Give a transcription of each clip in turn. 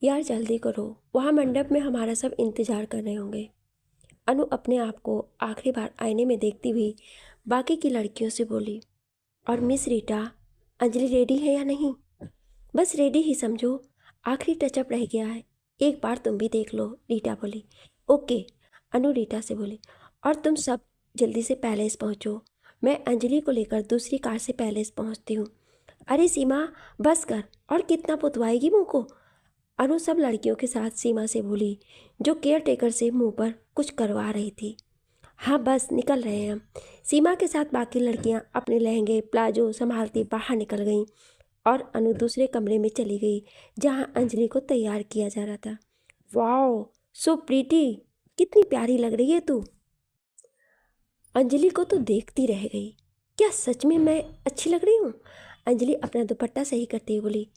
यार जल्दी करो, वहाँ मंडप में हमारा सब इंतजार कर रहे होंगे। अनु अपने आप को आखिरी बार आईने में देखती हुई बाकी की लड़कियों से बोली। और मिस रीटा, अंजलि रेडी है या नहीं? बस रेडी ही समझो, आखिरी टचअप रह गया है, एक बार तुम भी देख लो, रीटा बोली। ओके, अनु रीटा से बोली। और तुम सब जल्दी से पैलेस पहुंचो, मैं अंजलि को लेकर दूसरी कार से पैलेस पहुंचती हूँ। अरे सीमा, बस कर, और कितना पुतवाएगी मुँह को? अनु सब लड़कियों के साथ सीमा से बोली, जो केयर टेकर से मुंह पर कुछ करवा रही थी। हाँ बस निकल रहे हैं हम। सीमा के साथ बाकी लड़कियां अपने लहंगे प्लाजो संभालती बाहर निकल गईं और अनु दूसरे कमरे में चली गई जहां अंजलि को तैयार किया जा रहा था। वाओ, सो प्रीटी, कितनी प्यारी लग रही है तू। अंजलि को तो देखती रह गई। क्या सच में मैं अच्छी लग रही हूँ? अंजलि अपना दुपट्टा सही करते हुए बोली।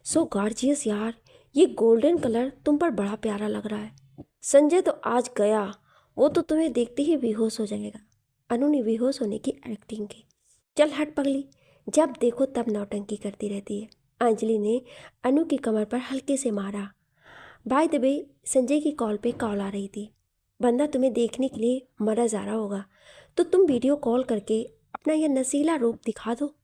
सो गॉर्जियस यार, ये गोल्डन कलर तुम पर बड़ा प्यारा लग रहा है। संजय तो आज गया, वो तो तुम्हें देखते ही बेहोश हो जाएगा। अनु ने बेहोश होने की एक्टिंग की। चल हट पगली, जब देखो तब नौटंकी करती रहती है। अंजलि ने अनु की कमर पर हल्के से मारा। बाय द वे, संजय की कॉल पे कॉल आ रही थी। बंदा तुम्हें देखने के लिए मरा जा रहा होगा, तो तुम वीडियो कॉल करके अपना यह नशीला रूप दिखा दो।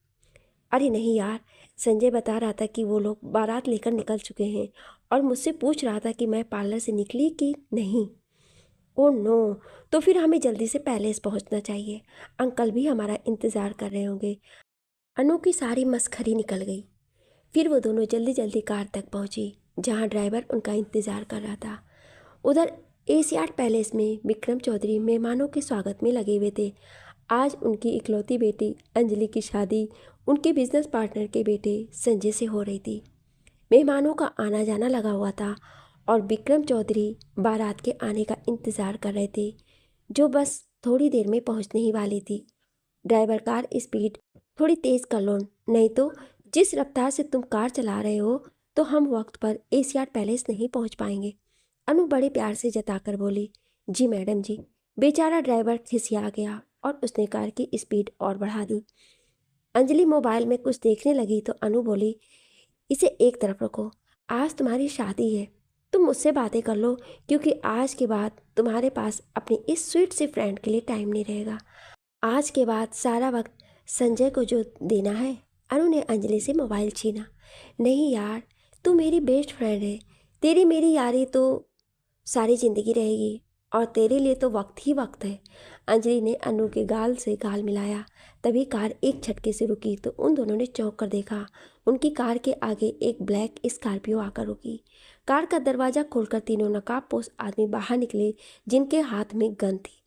अरे नहीं यार, संजय बता रहा था कि वो लोग बारात लेकर निकल चुके हैं और मुझसे पूछ रहा था कि मैं पार्लर से निकली कि नहीं। ओ नो, तो फिर हमें जल्दी से पैलेस पहुंचना चाहिए, अंकल भी हमारा इंतज़ार कर रहे होंगे। अनु की सारी मस्खरी निकल गई। फिर वो दोनों जल्दी जल्दी कार तक पहुंची जहां ड्राइवर उनका इंतज़ार कर रहा था। उधर एशियाड पैलेस में विक्रम चौधरी मेहमानों के स्वागत में लगे हुए थे। आज उनकी इकलौती बेटी अंजलि की शादी उनके बिजनेस पार्टनर के बेटे संजय से हो रही थी। मेहमानों का आना जाना लगा हुआ था और विक्रम चौधरी बारात के आने का इंतज़ार कर रहे थे, जो बस थोड़ी देर में पहुंचने ही वाली थी। ड्राइवर, कार स्पीड थोड़ी तेज़ कर लो, नहीं तो जिस रफ्तार से तुम कार चला रहे हो तो हम वक्त पर एशियाड पैलेस नहीं पहुंच पाएंगे। अनु बड़े प्यार से जताकर बोली। जी मैडम जी। बेचारा ड्राइवर खिसिया गया और उसने कार की स्पीड और बढ़ा दी। अंजलि मोबाइल में कुछ देखने लगी तो अनु बोली, इसे एक तरफ रखो, आज तुम्हारी शादी है, तुम मुझसे बातें कर लो, क्योंकि आज के बाद तुम्हारे पास अपनी इस स्वीट सी फ्रेंड के लिए टाइम नहीं रहेगा। आज के बाद सारा वक्त संजय को जो देना है। अनु ने अंजलि से मोबाइल छीना। नहीं यार, तू मेरी बेस्ट फ्रेंड है, तेरी मेरी यारी तो सारी ज़िंदगी रहेगी और तेरे लिए तो वक्त ही वक्त है। अंजलि ने अनु के गाल से गाल मिलाया। तभी कार एक झटके से रुकी तो उन दोनों ने चौंक कर देखा। उनकी कार के आगे एक ब्लैक स्कॉर्पियो आकर रुकी। कार का दरवाज़ा खोलकर तीनों नकाबपोश आदमी बाहर निकले, जिनके हाथ में गन थी।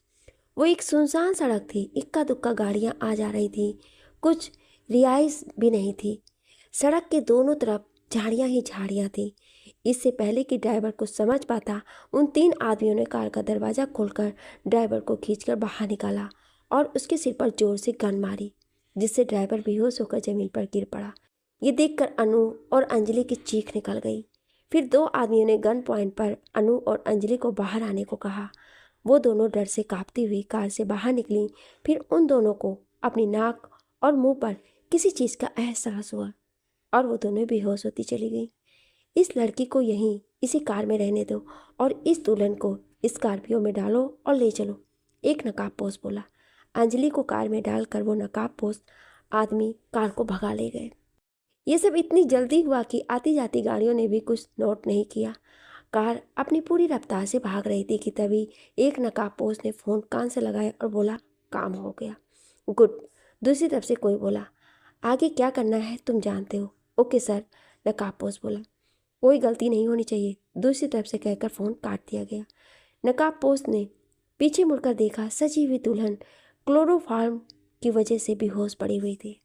वो एक सुनसान सड़क थी, इक्का दुक्का गाड़ियां आ जा रही थी, कुछ रिहाइश भी नहीं थी। सड़क के दोनों तरफ झाड़ियां ही झाड़ियां थी। इससे पहले कि ड्राइवर कुछ समझ पाता, उन तीन आदमियों ने कार का दरवाज़ा खोलकर ड्राइवर को खींचकर बाहर निकाला और उसके सिर पर जोर से गन मारी, जिससे ड्राइवर बेहोश होकर जमीन पर गिर पड़ा। ये देखकर अनु और अंजलि की चीख निकल गई। फिर दो आदमियों ने गन पॉइंट पर अनु और अंजलि को बाहर आने को कहा। वो दोनों डर से कांपती हुई कार से बाहर निकली। फिर उन दोनों को अपनी नाक और मुंह पर किसी चीज़ का एहसास हुआ और वो दोनों बेहोश होती चली गई। इस लड़की को यहीं इसी कार में रहने दो और इस दुल्हन को स्कॉर्पियो में डालो और ले चलो, एक नकाबपोश बोला। अंजलि को कार में डालकर वो नकाबपोश आदमी कार को भगा ले गए। ये सब इतनी जल्दी हुआ कि आती जाती गाड़ियों ने भी कुछ नोट नहीं किया। कार अपनी पूरी रफ्तार से भाग रही थी कि तभी एक नकाबपोश ने फ़ोन कान से लगाया और बोला, काम हो गया। गुड। दूसरी तरफ से कोई बोला, आगे क्या करना है तुम जानते हो। ओके सर, नकाबपोश बोला। कोई गलती नहीं होनी चाहिए, दूसरी तरफ से कहकर फ़ोन काट दिया गया। नकाबपोश ने पीछे मुड़कर देखा, सजी हुई दुल्हन क्लोरोफार्म की वजह से बेहोश पड़ी हुई थी।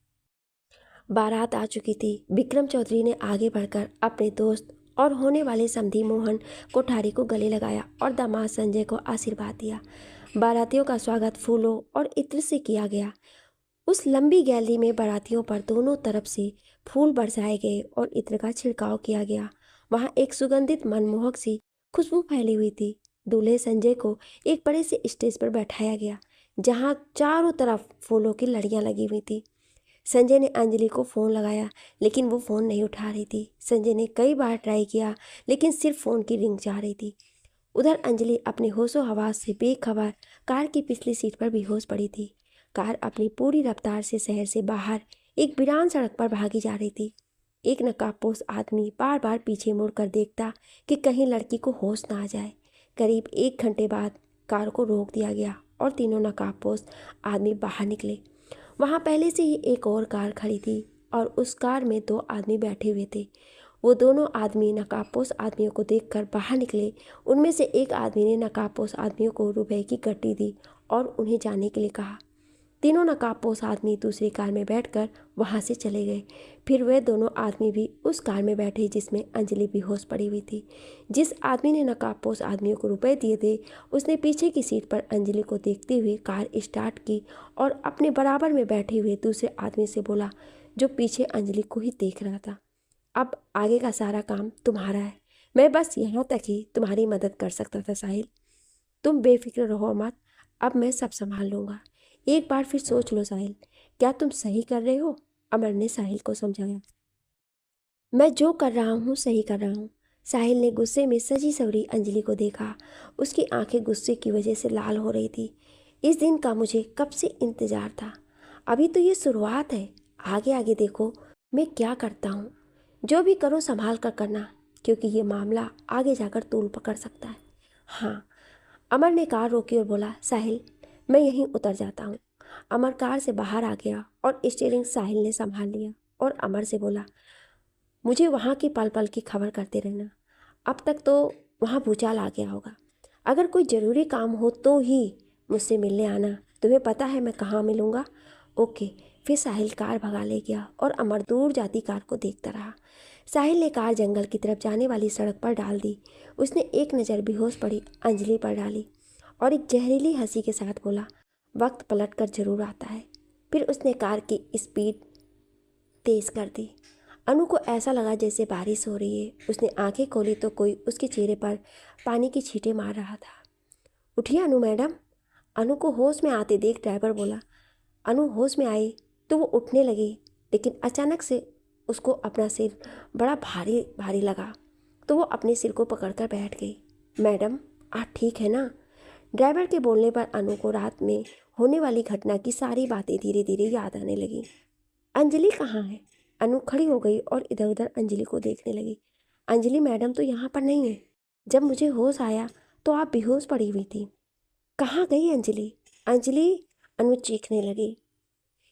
बारात आ चुकी थी। विक्रम चौधरी ने आगे बढ़कर अपने दोस्त और होने वाले समधी मोहन कोठारी को गले लगाया और दामाद संजय को आशीर्वाद दिया। बारातियों का स्वागत फूलों और इत्र से किया गया। उस लंबी गैलरी में बारातियों पर दोनों तरफ से फूल बरसाए गए और इत्र का छिड़काव किया गया। वहाँ एक सुगंधित मनमोहक सी खुशबू फैली हुई थी। दूल्हे संजय को एक बड़े से स्टेज पर बैठाया गया, जहाँ चारों तरफ फूलों की लड़ियाँ लगी हुई थी। संजय ने अंजलि को फ़ोन लगाया लेकिन वो फ़ोन नहीं उठा रही थी। संजय ने कई बार ट्राई किया लेकिन सिर्फ फ़ोन की रिंग जा रही थी। उधर अंजलि अपने होशो हवास से बेखबर कार की पिछली सीट पर बेहोश पड़ी थी। कार अपनी पूरी रफ्तार से शहर से बाहर एक वीरान सड़क पर भागी जा रही थी। एक नकाबपोश आदमी बार बार पीछे मुड़कर देखता कि कहीं लड़की को होश ना आ जाए। करीब 1 घंटे बाद कार को रोक दिया गया और तीनों नकाबपोश आदमी बाहर निकले। वहाँ पहले से ही एक और कार खड़ी थी और उस कार में 2 आदमी बैठे हुए थे। वो दोनों आदमी नकाबपोश आदमियों को देखकर बाहर निकले। उनमें से एक आदमी ने नकाबपोश आदमियों को रुपए की गड्डी दी और उन्हें जाने के लिए कहा। तीनों नकाबपोश आदमी दूसरी कार में बैठकर वहाँ से चले गए। फिर वे दोनों आदमी भी उस कार में बैठे जिसमें अंजलि बेहोश पड़ी हुई थी। जिस आदमी ने नकाबपोश आदमियों को रुपए दिए थे उसने पीछे की सीट पर अंजलि को देखते हुए कार स्टार्ट की और अपने बराबर में बैठे हुए दूसरे आदमी से बोला, जो पीछे अंजलि को ही देख रहा था, अब आगे का सारा काम तुम्हारा है। मैं बस यहाँ तक ही तुम्हारी मदद कर सकता था साहिल। तुम बेफिक्र रहो मत, अब मैं सब संभाल लूँगा। एक बार फिर सोच लो साहिल, क्या तुम सही कर रहे हो? अमर ने साहिल को समझाया। मैं जो कर रहा हूँ सही कर रहा हूँ। साहिल ने गुस्से में सजी सवरी अंजलि को देखा। उसकी आंखें गुस्से की वजह से लाल हो रही थी। इस दिन का मुझे कब से इंतजार था। अभी तो ये शुरुआत है, आगे आगे देखो मैं क्या करता हूँ। जो भी करो संभाल कर करना, क्योंकि ये मामला आगे जाकर तूल पकड़ सकता है। हाँ। अमर ने कार रोकी और बोला, साहिल मैं यहीं उतर जाता हूँ। अमर कार से बाहर आ गया और स्टीयरिंग साहिल ने संभाल लिया और अमर से बोला, मुझे वहाँ की पल पल की खबर करते रहना। अब तक तो वहाँ भूचाल आ गया होगा। अगर कोई ज़रूरी काम हो तो ही मुझसे मिलने आना। तुम्हें पता है मैं कहाँ मिलूँगा। ओके। फिर साहिल कार भगा ले गया और अमर दूर जाती कार को देखता रहा। साहिल ने कार जंगल की तरफ जाने वाली सड़क पर डाल दी। उसने एक नज़र बेहोश पड़ी अंजलि पर डाली और एक जहरीली हंसी के साथ बोला, वक्त पलट कर जरूर आता है। फिर उसने कार की स्पीड तेज कर दी। अनु को ऐसा लगा जैसे बारिश हो रही है। उसने आंखें खोली तो कोई उसके चेहरे पर पानी की छींटें मार रहा था। उठिए अनु मैडम। अनु को होश में आते देख ड्राइवर बोला। अनु होश में आई तो वो उठने लगी, लेकिन अचानक से उसको अपना सिर बड़ा भारी भारी लगा तो वो अपने सिर को पकड़कर बैठ गई। मैडम आप ठीक है ना? ड्राइवर के बोलने पर अनु को रात में होने वाली घटना की सारी बातें धीरे धीरे याद आने लगी। अंजलि कहाँ है? अनु खड़ी हो गई और इधर उधर अंजलि को देखने लगी। अंजलि मैडम तो यहाँ पर नहीं है। जब मुझे होश आया तो आप बेहोश पड़ी हुई थी। कहाँ गई अंजलि? अंजलि, अनु चीखने लगी।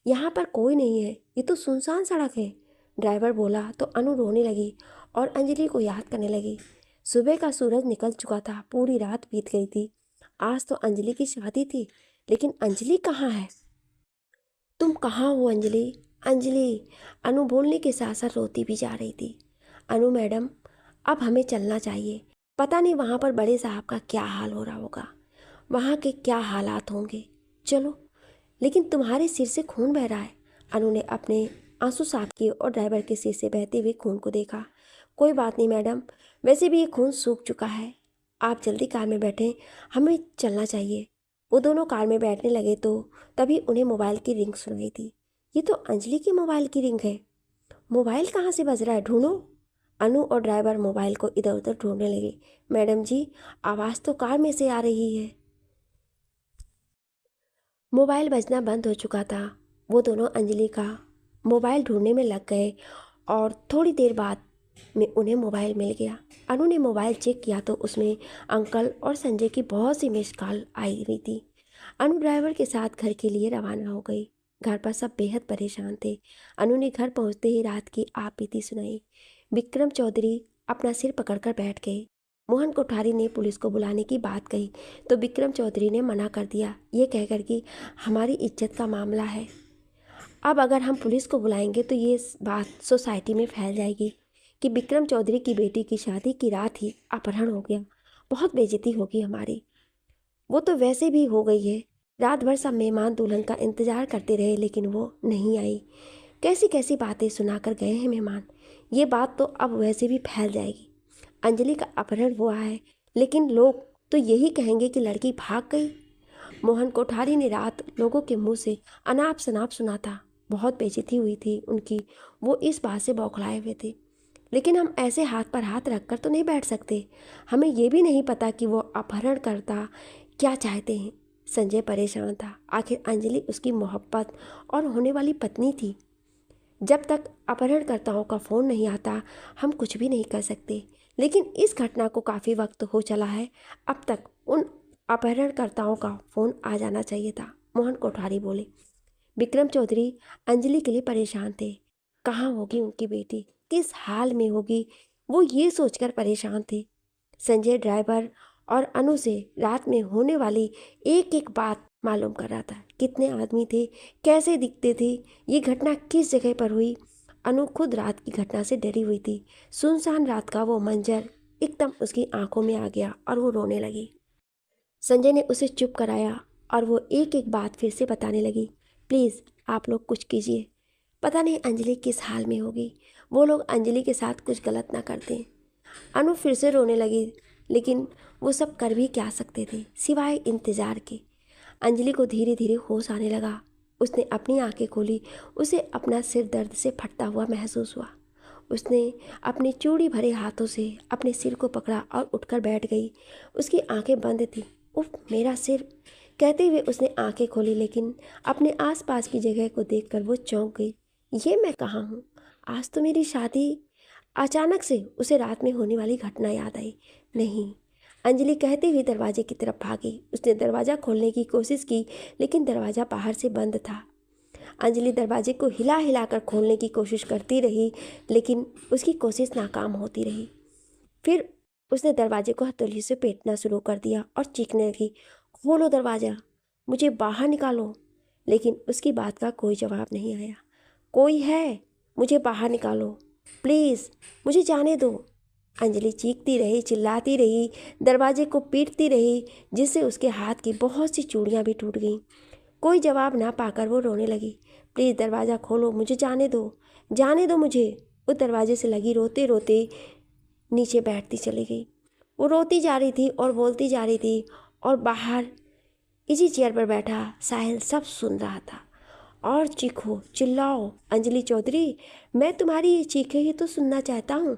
यहाँ पर कोई नहीं है, ये तो सुनसान सड़क है। ड्राइवर बोला तो अनु रोने लगी और अंजलि को याद करने लगी। सुबह का सूरज निकल चुका था, पूरी रात बीत गई थी। आज तो अंजलि की शादी थी, लेकिन अंजलि कहाँ है? तुम कहाँ हो अंजलि? अंजलि, अनु बोलने के साथ साथ रोती भी जा रही थी। अनु मैडम अब हमें चलना चाहिए। पता नहीं वहाँ पर बड़े साहब का क्या हाल हो रहा होगा, वहाँ के क्या हालात होंगे। चलो। लेकिन तुम्हारे सिर से खून बह रहा है। अनु ने अपने आंसू साफ किए और ड्राइवर के सिर से बहते हुए खून को देखा। कोई बात नहीं मैडम, वैसे भी ये खून सूख चुका है। आप जल्दी कार में बैठें, हमें चलना चाहिए। वो दोनों कार में बैठने लगे तो तभी उन्हें मोबाइल की रिंग सुनाई थी। ये तो अंजलि की मोबाइल की रिंग है। मोबाइल कहाँ से बज रहा है, ढूंढो। अनु और ड्राइवर मोबाइल को इधर उधर ढूंढने लगे। मैडम जी, आवाज़ तो कार में से आ रही है। मोबाइल बजना बंद हो चुका था। वो दोनों अंजलि का मोबाइल ढूंढने में लग गए और थोड़ी देर बाद में उन्हें मोबाइल मिल गया। अनु ने मोबाइल चेक किया तो उसमें अंकल और संजय की बहुत सी मिस्ड कॉल आई हुई थी। अनु ड्राइवर के साथ घर के लिए रवाना हो गई। घर पर सब बेहद परेशान थे। अनु ने घर पहुंचते ही रात की आप बीती सुनाई। विक्रम चौधरी अपना सिर पकड़कर बैठ गए। मोहन कोठारी ने पुलिस को बुलाने की बात कही तो विक्रम चौधरी ने मना कर दिया, ये कहकर कि हमारी इज्जत का मामला है। अब अगर हम पुलिस को बुलाएंगे तो ये बात सोसाइटी में फैल जाएगी कि विक्रम चौधरी की बेटी की शादी की रात ही अपहरण हो गया। बहुत बेइज्जती होगी हमारी। वो तो वैसे भी हो गई है। रात भर सब मेहमान दुल्हन का इंतजार करते रहे लेकिन वो नहीं आई। कैसी कैसी बातें सुनाकर गए हैं मेहमान। ये बात तो अब वैसे भी फैल जाएगी। अंजलि का अपहरण हुआ है, लेकिन लोग तो यही कहेंगे कि लड़की भाग गई। मोहन कोठारी ने रात लोगों के मुंह से अनाप शनाप सुना था। बहुत बेइज्जती हुई थी उनकी, वो इस बात से बौखलाए हुए थे। लेकिन हम ऐसे हाथ पर हाथ रखकर तो नहीं बैठ सकते। हमें ये भी नहीं पता कि वो अपहरणकर्ता क्या चाहते हैं। संजय परेशान था। आखिर अंजलि उसकी मोहब्बत और होने वाली पत्नी थी। जब तक अपहरणकर्ताओं का फ़ोन नहीं आता हम कुछ भी नहीं कर सकते। लेकिन इस घटना को काफ़ी वक्त हो चला है। अब तक उन अपहरणकर्ताओं का फ़ोन आ जाना चाहिए था, मोहन कोठारी बोले। विक्रम चौधरी अंजलि के लिए परेशान थे। कहाँ होगी उनकी बेटी, किस हाल में होगी, वो ये सोचकर परेशान थे। संजय ड्राइवर और अनु से रात में होने वाली एक एक बात मालूम कर रहा था। कितने आदमी थे, कैसे दिखते थे, ये घटना किस जगह पर हुई। अनु खुद रात की घटना से डरी हुई थी। सुनसान रात का वो मंजर एकदम उसकी आंखों में आ गया और वो रोने लगी। संजय ने उसे चुप कराया और वो एक एक बात फिर से बताने लगी। प्लीज़ आप लोग कुछ कीजिए, पता नहीं अंजलि किस हाल में होगी। वो लोग अंजलि के साथ कुछ गलत ना कर दें। अनु फिर से रोने लगी, लेकिन वो सब कर भी क्या सकते थे सिवाय इंतज़ार के। अंजलि को धीरे धीरे होश आने लगा। उसने अपनी आंखें खोली। उसे अपना सिर दर्द से फटता हुआ महसूस हुआ। उसने अपने चूड़ी भरे हाथों से अपने सिर को पकड़ा और उठकर बैठ गई। उसकी आंखें बंद थीं। उफ, मेरा सिर, कहते हुए उसने आंखें खोली, लेकिन अपने आसपास की जगह को देखकर वो चौंक गई। ये मैं कहाँ हूँ? आज तो मेरी शादी। अचानक से उसे रात में होने वाली घटना याद आई। नहीं, अंजलि कहते हुए दरवाजे की तरफ भागी। उसने दरवाज़ा खोलने की कोशिश की, लेकिन दरवाज़ा बाहर से बंद था। अंजलि दरवाजे को हिला हिलाकर खोलने की कोशिश करती रही, लेकिन उसकी कोशिश नाकाम होती रही। फिर उसने दरवाजे को हथौड़ी से पीटना शुरू कर दिया और चीखने लगी, खोलो दरवाज़ा, मुझे बाहर निकालो। लेकिन उसकी बात का कोई जवाब नहीं आया। कोई है? मुझे बाहर निकालो प्लीज़, मुझे जाने दो। अंजलि चीखती रही, चिल्लाती रही, दरवाजे को पीटती रही, जिससे उसके हाथ की बहुत सी चूड़ियाँ भी टूट गईं। कोई जवाब ना पाकर वो रोने लगी। प्लीज़ दरवाज़ा खोलो, मुझे जाने दो, जाने दो मुझे। वो दरवाजे से लगी रोते रोते नीचे बैठती चली गई। वो रोती जा रही थी और बोलती जा रही थी, और बाहर इसी चेयर पर बैठा साहिल सब सुन रहा था। और चीखो, चिल्लाओ अंजलि चौधरी, मैं तुम्हारी ये चीखें ही तो सुनना चाहता हूँ।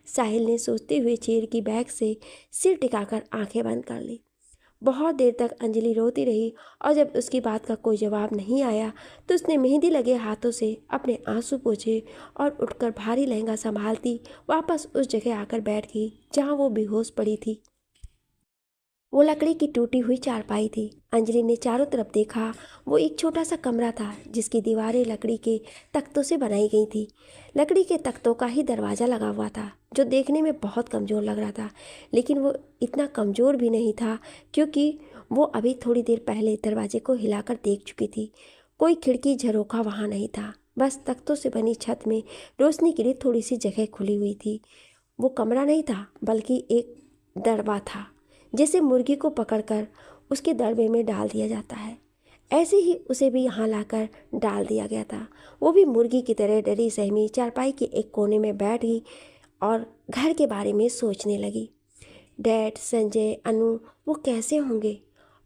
साहिल ने सोचते हुए चेयर की बैक से सिर टिकाकर आंखें बंद कर ली। बहुत देर तक अंजलि रोती रही, और जब उसकी बात का कोई जवाब नहीं आया तो उसने मेहंदी लगे हाथों से अपने आंसू पोंछे और उठकर भारी लहंगा संभालती वापस उस जगह आकर बैठ गई जहाँ वो बेहोश पड़ी थी। वो लकड़ी की टूटी हुई चारपाई थी। अंजलि ने चारों तरफ देखा। वो एक छोटा सा कमरा था जिसकी दीवारें लकड़ी के तख्तों से बनाई गई थी। लकड़ी के तख्तों का ही दरवाज़ा लगा हुआ था, जो देखने में बहुत कमज़ोर लग रहा था। लेकिन वो इतना कमज़ोर भी नहीं था, क्योंकि वो अभी थोड़ी देर पहले दरवाजे को हिलाकर देख चुकी थी। कोई खिड़की झरोखा वहाँ नहीं था, बस तख्तों से बनी छत में रोशनी के लिए थोड़ी सी जगह खुली हुई थी। वो कमरा नहीं था, बल्कि एक दरबा था, जैसे मुर्गी को पकड़कर उसके दड़बे में डाल दिया जाता है, ऐसे ही उसे भी यहाँ लाकर डाल दिया गया था। वो भी मुर्गी की तरह डरी सहमी चारपाई के एक कोने में बैठ गई और घर के बारे में सोचने लगी। डैड, संजय, अनु, वो कैसे होंगे?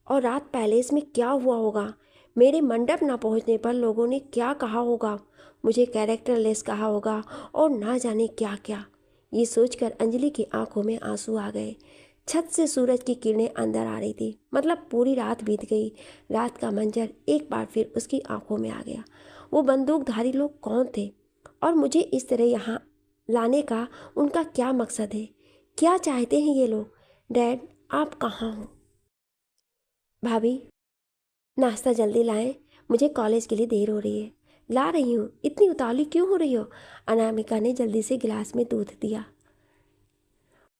और रात पैलेस में क्या हुआ होगा? मेरे मंडप ना पहुँचने पर लोगों ने क्या कहा होगा? मुझे कैरेक्टरलेस कहा होगा और ना जाने क्या क्या। ये सोचकर अंजलि की आंखों में आंसू आ गए। छत से सूरज की किरणें अंदर आ रही थी, मतलब पूरी रात बीत गई। रात का मंजर एक बार फिर उसकी आंखों में आ गया। वो बंदूकधारी लोग कौन थे, और मुझे इस तरह यहाँ लाने का उनका क्या मकसद है? क्या चाहते हैं ये लोग? डैड, आप कहाँ हो? भाभी, नाश्ता जल्दी लाएं, मुझे कॉलेज के लिए देर हो रही है। ला रही हूँ, इतनी उतावली क्यों हो रही हो? अनामिका ने जल्दी से गिलास में दूध दिया।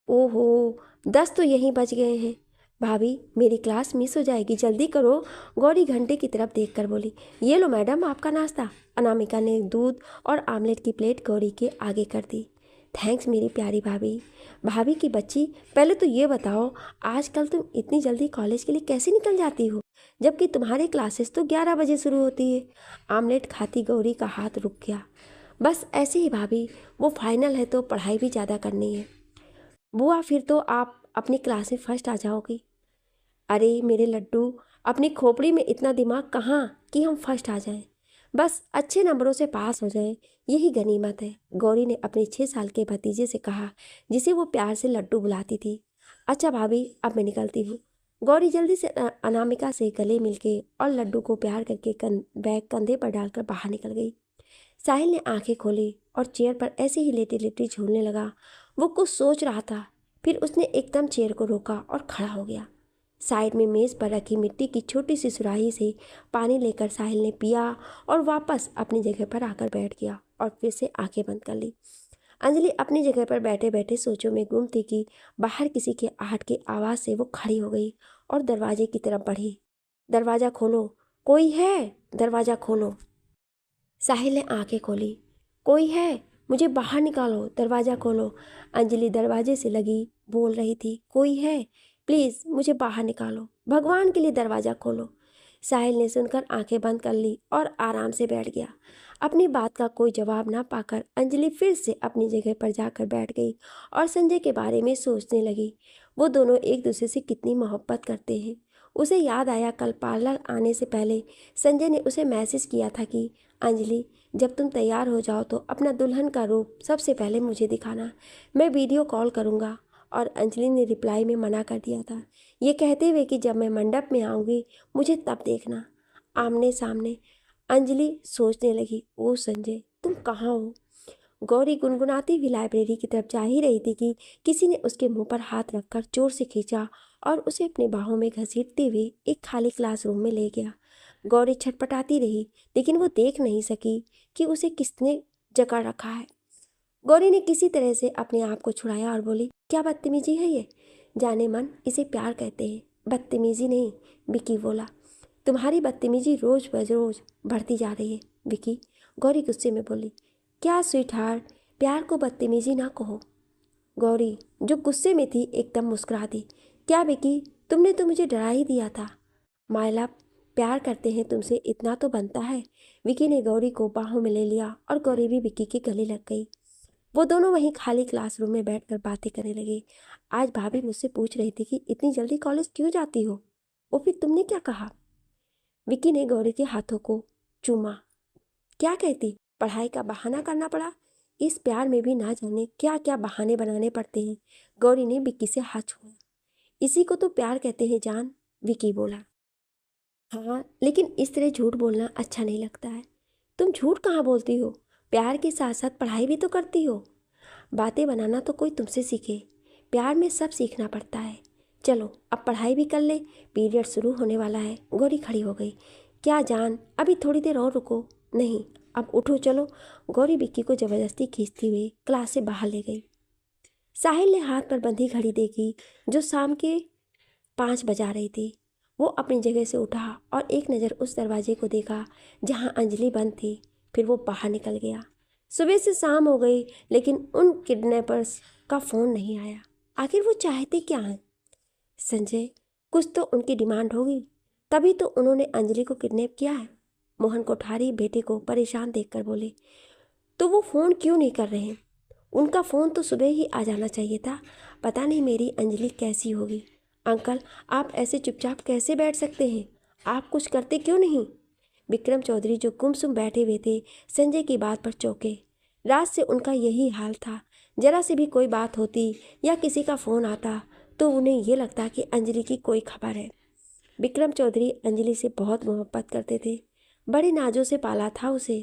ओहो, 10 तो यहीं बच गए हैं। भाभी, मेरी क्लास मिस हो जाएगी, जल्दी करो। गौरी घंटे की तरफ देखकर बोली। ये लो मैडम आपका नाश्ता। अनामिका ने दूध और आमलेट की प्लेट गौरी के आगे कर दी। थैंक्स मेरी प्यारी भाभी। भाभी की बच्ची, पहले तो ये बताओ, आजकल तुम इतनी जल्दी कॉलेज के लिए कैसे निकल जाती हो, जबकि तुम्हारे क्लासेस तो 11 बजे शुरू होती है। आमलेट खाती गौरी का हाथ रुक गया। बस ऐसे ही भाभी, वो फाइनल है तो पढ़ाई भी ज़्यादा करनी है। बुआ, फिर तो आप अपनी क्लास में फर्स्ट आ जाओगी। अरे मेरे लड्डू, अपनी खोपड़ी में इतना दिमाग कहाँ कि हम फर्स्ट आ जाएं। बस अच्छे नंबरों से पास हो जाए, यही गनीमत है, गौरी ने अपने 6 साल के भतीजे से कहा, जिसे वो प्यार से लड्डू बुलाती थी। अच्छा भाभी, अब मैं निकलती हूँ। गौरी जल्दी से अनामिका से गले मिलके और लड्डू को प्यार करके बैग कंधे पर डालकर बाहर निकल गई। साहिल ने आंखें खोली और चेयर पर ऐसे ही लेटे लेटे झूलने लगा। वो कुछ सोच रहा था, फिर उसने एकदम चेयर को रोका और खड़ा हो गया। साइड में मेज़ पर रखी मिट्टी की छोटी सी सुराही से पानी लेकर साहिल ने पिया और वापस अपनी जगह पर आकर बैठ गया और फिर से आंखें बंद कर ली। अंजलि अपनी जगह पर बैठे बैठे सोचों में गुम थी कि बाहर किसी के आहट की आवाज़ से वो खड़ी हो गई और दरवाजे की तरफ बढ़ी। दरवाज़ा खोलो, कोई है, दरवाज़ा खोलो। साहिल ने आंखें खोली। कोई है, मुझे बाहर निकालो, दरवाज़ा खोलो। अंजलि दरवाजे से लगी बोल रही थी, कोई है, प्लीज़ मुझे बाहर निकालो, भगवान के लिए दरवाज़ा खोलो। साहिल ने सुनकर आंखें बंद कर ली और आराम से बैठ गया। अपनी बात का कोई जवाब ना पाकर अंजलि फिर से अपनी जगह पर जाकर बैठ गई और संजय के बारे में सोचने लगी। वो दोनों एक दूसरे से कितनी मोहब्बत करते हैं। उसे याद आया कल पार्लर आने से पहले संजय ने उसे मैसेज किया था कि अंजलि, जब तुम तैयार हो जाओ तो अपना दुल्हन का रूप सबसे पहले मुझे दिखाना, मैं वीडियो कॉल करूँगा। और अंजलि ने रिप्लाई में मना कर दिया था, ये कहते हुए कि जब मैं मंडप में आऊँगी मुझे तब देखना, आमने सामने। अंजलि सोचने लगी, ओ संजय, तुम कहाँ हो। गौरी गुनगुनाती हुई लाइब्रेरी की तरफ जा ही रही थी कि किसी ने उसके मुंह पर हाथ रखकर जोर से खींचा और उसे अपने बाहों में घसीटते हुए एक खाली क्लासरूम में ले गया। गौरी छटपटाती रही, लेकिन वो देख नहीं सकी कि उसे किसने जकड़ रखा है। गौरी ने किसी तरह से अपने आप को छुड़ाया और बोली, क्या बदतमीजी है ये। जाने मन, इसे प्यार कहते हैं, बदतमीजी नहीं। विकी बोला, तुम्हारी बदतमीजी रोज बरोज बढ़ती जा रही है विकी। गौरी गुस्से में बोली, क्या स्वीट हार्ट, प्यार को बदतमीजी ना कहो। गौरी जो गुस्से में थी एकदम मुस्कुरा दी, क्या विकी, तुमने तो मुझे डरा ही दिया था। माय लव, प्यार करते हैं तुमसे, इतना तो बनता है। विकी ने गौरी को बाहों में ले लिया और गौरी भी विकी के गले लग गई। वो दोनों वहीं खाली क्लासरूम में बैठकर बातें करने लगे। आज भाभी मुझसे पूछ रही थी कि इतनी जल्दी कॉलेज क्यों जाती हो, वो फिर तुमने क्या कहा। विकी ने गौरी के हाथों को चूमा। क्या कहती, पढ़ाई का बहाना करना पड़ा। इस प्यार में भी ना जाने क्या क्या बहाने बनाने पड़ते हैं। गौरी ने विकी से हाथ छुआ। इसी को तो प्यार कहते हैं जान, विकी बोला। हाँ, लेकिन इस तरह झूठ बोलना अच्छा नहीं लगता है। तुम झूठ कहाँ बोलती हो, प्यार के साथ साथ पढ़ाई भी तो करती हो। बातें बनाना तो कोई तुमसे सीखे, प्यार में सब सीखना पड़ता है। चलो अब पढ़ाई भी कर ले, पीरियड शुरू होने वाला है। गौरी खड़ी हो गई। क्या जान, अभी थोड़ी देर और रुको। नहीं, अब उठो चलो। गौरी विक्की को ज़बरदस्ती खींचती हुई क्लास से बाहर ले गई। साहिल ने हाथ पर बंधी घड़ी देखी जो शाम के 5 बजा रही थी। वो अपनी जगह से उठा और एक नज़र उस दरवाजे को देखा जहाँ अंजलि बंद थी, फिर वो बाहर निकल गया। सुबह से शाम हो गई लेकिन उन किडनैपर्स का फ़ोन नहीं आया। आखिर वो चाहते क्या हैं। संजय, कुछ तो उनकी डिमांड होगी, तभी तो उन्होंने अंजलि को किडनैप किया है। मोहन कोठारी बेटे को परेशान देखकर बोले, तो वो फ़ोन क्यों नहीं कर रहे हैं। उनका फ़ोन तो सुबह ही आ जाना चाहिए था। पता नहीं मेरी अंजलि कैसी होगी। अंकल, आप ऐसे चुपचाप कैसे बैठ सकते हैं, आप कुछ करते क्यों नहीं। विक्रम चौधरी जो गुमसुम बैठे हुए थे संजय की बात पर चौंके। रात से उनका यही हाल था। जरा से भी कोई बात होती या किसी का फ़ोन आता तो उन्हें ये लगता कि अंजलि की कोई खबर है। विक्रम चौधरी अंजलि से बहुत मोहब्बत करते थे, बड़े नाजों से पाला था उसे।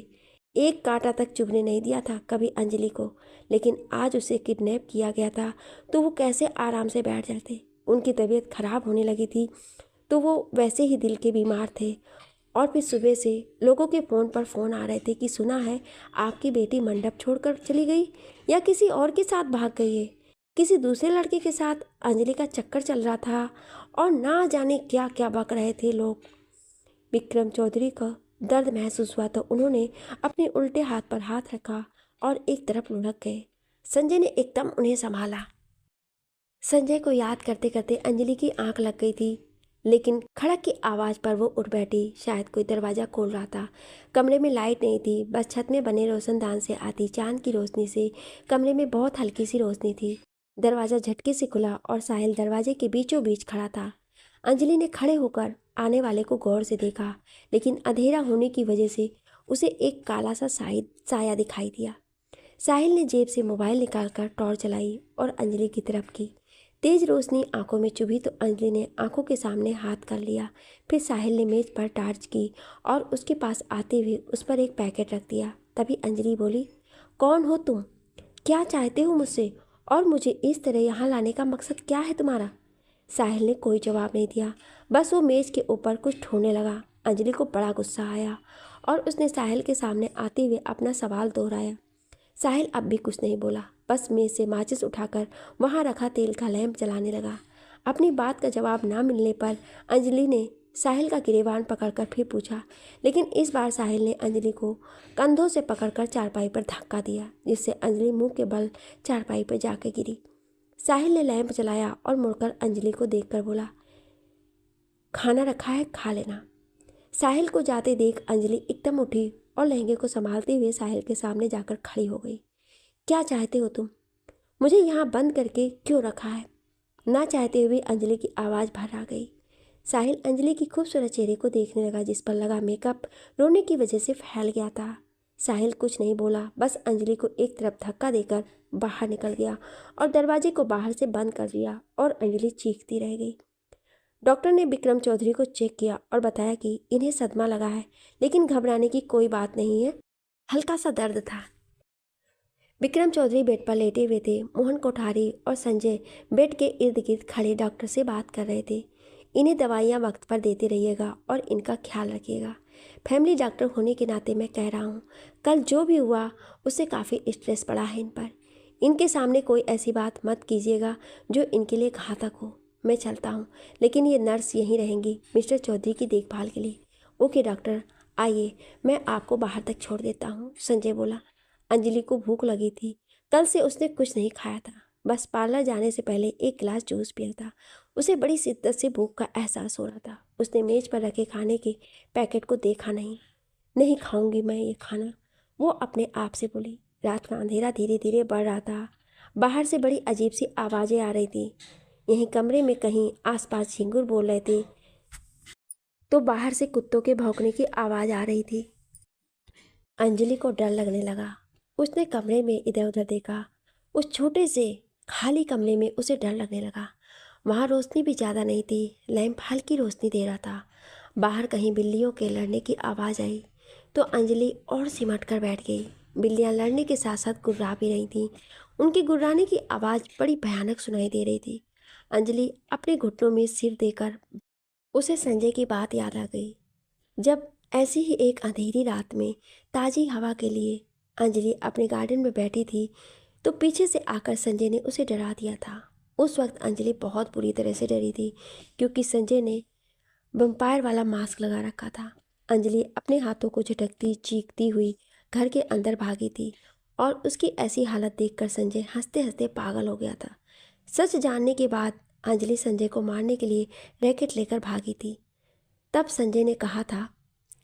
एक कांटा तक चुभने नहीं दिया था कभी अंजलि को, लेकिन आज उसे किडनैप किया गया था तो वो कैसे आराम से बैठ जाते। उनकी तबीयत खराब होने लगी थी तो वो वैसे ही दिल के बीमार थे। और फिर सुबह से लोगों के फ़ोन पर फ़ोन आ रहे थे कि सुना है आपकी बेटी मंडप छोड़कर चली गई या किसी और के साथ भाग गई है। किसी दूसरे लड़के के साथ अंजलि का चक्कर चल रहा था और ना जाने क्या क्या बक रहे थे लोग। विक्रम चौधरी का दर्द महसूस हुआ तो उन्होंने अपने उल्टे हाथ पर हाथ रखा और एक तरफ लुढ़क गए। संजय ने एकदम उन्हें संभाला। संजय को याद करते करते अंजलि की आंख लग गई थी, लेकिन खड़क की आवाज़ पर वो उठ बैठी। शायद कोई दरवाज़ा खोल रहा था। कमरे में लाइट नहीं थी, बस छत में बने रोशनदान से आती चांद की रोशनी से कमरे में बहुत हल्की सी रोशनी थी। दरवाज़ा झटके से खुला और साहिल दरवाजे के बीचों बीच खड़ा था। अंजलि ने खड़े होकर आने वाले को गौर से देखा, लेकिन अंधेरा होने की वजह से उसे एक काला सा साया दिखाई दिया। साहिल ने जेब से मोबाइल निकालकर टॉर्च जलाई और अंजलि की तरफ की। तेज रोशनी आंखों में चुभी तो अंजलि ने आंखों के सामने हाथ कर लिया। फिर साहिल ने मेज पर टॉर्च की और उसके पास आते हुए उस पर एक पैकेट रख दिया। तभी अंजलि बोली, कौन हो तुम? क्या चाहते हो मुझसे? और मुझे इस तरह यहाँ लाने का मकसद क्या है तुम्हारा? साहिल ने कोई जवाब नहीं दिया, बस वो मेज के ऊपर कुछ ढूंढने लगा। अंजलि को बड़ा गुस्सा आया और उसने साहिल के सामने आते हुए अपना सवाल दोहराया। साहिल अब भी कुछ नहीं बोला, बस मेज से माचिस उठाकर वहाँ रखा तेल का लैंप जलाने लगा। अपनी बात का जवाब ना मिलने पर अंजलि ने साहिल का गिरेबान पकड़कर फिर पूछा, लेकिन इस बार साहिल ने अंजलि को कंधों से पकड़कर चारपाई पर धक्का दिया, जिससे अंजलि मुंह के बल चारपाई पर जाकर गिरी। साहिल ने लैंप जलाया और मुड़कर अंजलि को देखकर बोला, खाना रखा है, खा लेना। साहिल को जाते देख अंजलि एकदम उठी और लहंगे को संभालते हुए साहिल के सामने जाकर खड़ी हो गई। क्या चाहते हो तुम? मुझे यहाँ बंद करके क्यों रखा है? ना चाहते हुए अंजलि की आवाज़ भर आ गई। साहिल अंजलि की खूबसूरत चेहरे को देखने लगा, जिस पर लगा मेकअप रोने की वजह से फैल गया था। साहिल कुछ नहीं बोला, बस अंजलि को एक तरफ धक्का देकर बाहर निकल गया और दरवाजे को बाहर से बंद कर दिया और अंजलि चीखती रह गई। डॉक्टर ने विक्रम चौधरी को चेक किया और बताया कि इन्हें सदमा लगा है, लेकिन घबराने की कोई बात नहीं है, हल्का सा दर्द था। विक्रम चौधरी बेड पर लेटे हुए थे। मोहन कोठारी और संजय बेड के इर्द गिर्द खड़े डॉक्टर से बात कर रहे थे। इन्हें दवाइयाँ वक्त पर देते रहिएगा और इनका ख्याल रखिएगा। फैमिली डॉक्टर होने के नाते मैं कह रहा हूँ, कल जो भी हुआ उससे काफ़ी स्ट्रेस पड़ा है इन पर। इनके सामने कोई ऐसी बात मत कीजिएगा जो इनके लिए घातक हो। मैं चलता हूँ, लेकिन ये नर्स यहीं रहेंगी मिस्टर चौधरी की देखभाल के लिए। ओके डॉक्टर, आइए, मैं आपको बाहर तक छोड़ देता हूँ, संजय बोला। अंजलि को भूख लगी थी। कल से उसने कुछ नहीं खाया था, बस पार्लर जाने से पहले एक गिलास जूस पिया था। उसे बड़ी शिद्दत से भूख का एहसास हो रहा था। उसने मेज पर रखे खाने के पैकेट को देखा नहीं खाऊंगी मैं ये खाना, वो अपने आप से बोली। रात का अंधेरा धीरे धीरे बढ़ रहा था। बाहर से बड़ी अजीब सी आवाज़ें आ रही थी। यहीं कमरे में कहीं आसपास झिंगुर बोल रहे थे, तो बाहर से कुत्तों के भौंकने की आवाज़ आ रही थी। अंजलि को डर लगने लगा। उसने कमरे में इधर उधर देखा। उस छोटे से खाली कमरे में उसे डर लगने लगा। वहाँ रोशनी भी ज़्यादा नहीं थी, लैंप हल्की रोशनी दे रहा था। बाहर कहीं बिल्लियों के लड़ने की आवाज़ आई तो अंजलि और सिमट कर बैठ गई। बिल्लियाँ लड़ने के साथ साथ गुर्रा भी रही थीं। उनके गुर्राने की आवाज़ बड़ी भयानक सुनाई दे रही थी। अंजलि अपने घुटनों में सिर देकर, उसे संजय की बात याद आ गई। जब ऐसी ही एक अंधेरी रात में ताज़ी हवा के लिए अंजलि अपने गार्डन में बैठी थी तो पीछे से आकर संजय ने उसे डरा दिया था। उस वक्त अंजलि बहुत बुरी तरह से डरी थी, क्योंकि संजय ने वैम्पायर वाला मास्क लगा रखा था। अंजलि अपने हाथों को झटकती चीखती हुई घर के अंदर भागी थी और उसकी ऐसी हालत देखकर संजय हंसते हंसते पागल हो गया था। सच जानने के बाद अंजलि संजय को मारने के लिए रैकेट लेकर भागी थी। तब संजय ने कहा था,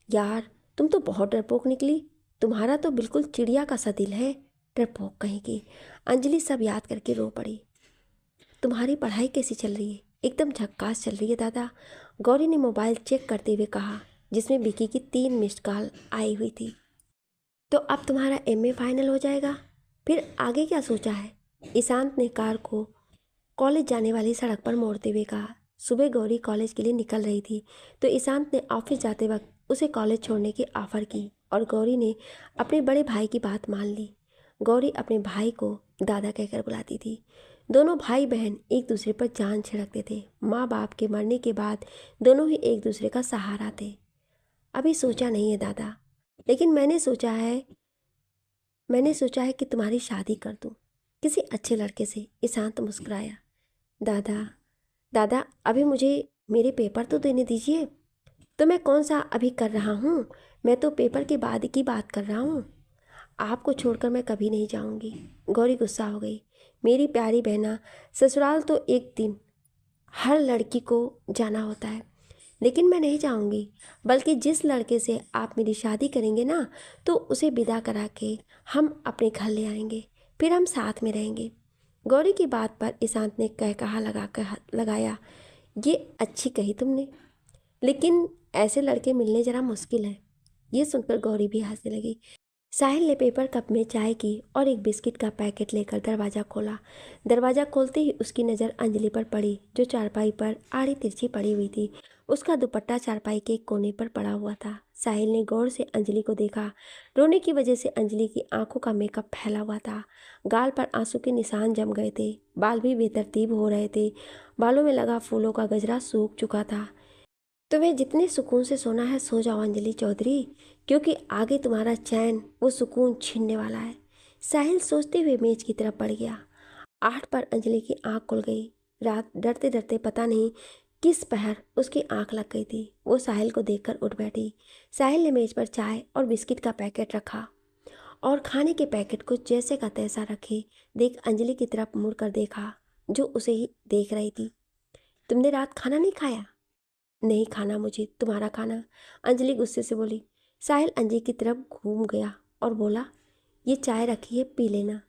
यार तुम तो बहुत डरपोक निकली, तुम्हारा तो बिल्कुल चिड़िया का सा दिल है, डरपोक कहीं की। अंजलि सब याद करके रो पड़ी। तुम्हारी पढ़ाई कैसी चल रही है? एकदम झक्कास चल रही है दादा, गौरी ने मोबाइल चेक करते हुए कहा, जिसमें विकी की 3 मिस्ड कॉल आई हुई थी। तो अब तुम्हारा एमए फाइनल हो जाएगा, फिर आगे क्या सोचा है? ईशांत ने कार को कॉलेज जाने वाली सड़क पर मोड़ते हुए कहा। सुबह गौरी कॉलेज के लिए निकल रही थी तो ईशांत ने ऑफिस जाते वक्त उसे कॉलेज छोड़ने की ऑफ़र की और गौरी ने अपने बड़े भाई की बात मान ली। गौरी अपने भाई को दादा कहकर बुलाती थी। दोनों भाई बहन एक दूसरे पर जान छिड़कते थे। माँ बाप के मरने के बाद दोनों ही एक दूसरे का सहारा थे। अभी सोचा नहीं है दादा, लेकिन मैंने सोचा है कि तुम्हारी शादी कर दूँ किसी अच्छे लड़के से। ईशांत मुस्कुराया। दादा दादा अभी मुझे मेरे पेपर तो देने दीजिए। तो मैं कौन सा अभी कर रहा हूँ, मैं तो पेपर के बाद की बात कर रहा हूँ। आपको छोड़कर मैं कभी नहीं जाऊँगी। गौरी गुस्सा हो गई। मेरी प्यारी बहना, ससुराल तो एक दिन हर लड़की को जाना होता है, लेकिन मैं नहीं जाऊँगी। बल्कि जिस लड़के से आप मेरी शादी करेंगे ना, तो उसे विदा करा के हम अपने घर ले आएंगे, फिर हम साथ में रहेंगे। गौरी की बात पर ईशांत ने कहा लगाया, ये अच्छी कही तुमने, लेकिन ऐसे लड़के मिलने ज़रा मुश्किल है। ये सुनकर गौरी भी हंसने लगी। साहिल ने पेपर कप में चाय की और एक बिस्किट का पैकेट लेकर दरवाज़ा खोला। दरवाज़ा खोलते ही उसकी नज़र अंजलि पर पड़ी, जो चारपाई पर आड़ी तिरछी पड़ी हुई थी। उसका दुपट्टा चारपाई के एक कोने पर पड़ा हुआ था। साहिल ने गौर से अंजलि को देखा। रोने की वजह से अंजलि की आंखों का मेकअप फैला हुआ था। गाल पर आंसू के निशान जम गए थे। बाल भी बेतरतीब हो रहे थे। बालों में लगा फूलों का गजरा सूख चुका था। तुम्हें जितने सुकून से सोना है सो जाओ अंजलि चौधरी, क्योंकि आगे तुम्हारा चैन वो सुकून छीनने वाला है। साहिल सोचते हुए मेज की तरफ बढ़ गया। 8 पर अंजलि की आंख खुल गई। रात डरते डरते पता नहीं किस पहर उसकी आंख लग गई थी। वो साहिल को देखकर उठ बैठी। साहिल ने मेज पर चाय और बिस्किट का पैकेट रखा और खाने के पैकेट को जैसे का तैसा रखे देख अंजलि की तरफ मुड़कर देखा, जो उसे ही देख रही थी। तुमने रात खाना नहीं खाया? नहीं खाना मुझे तुम्हारा खाना, अंजलि गुस्से से बोली। साहिल अंजलि की तरफ घूम गया और बोला, ये चाय रखी है, पी लेना।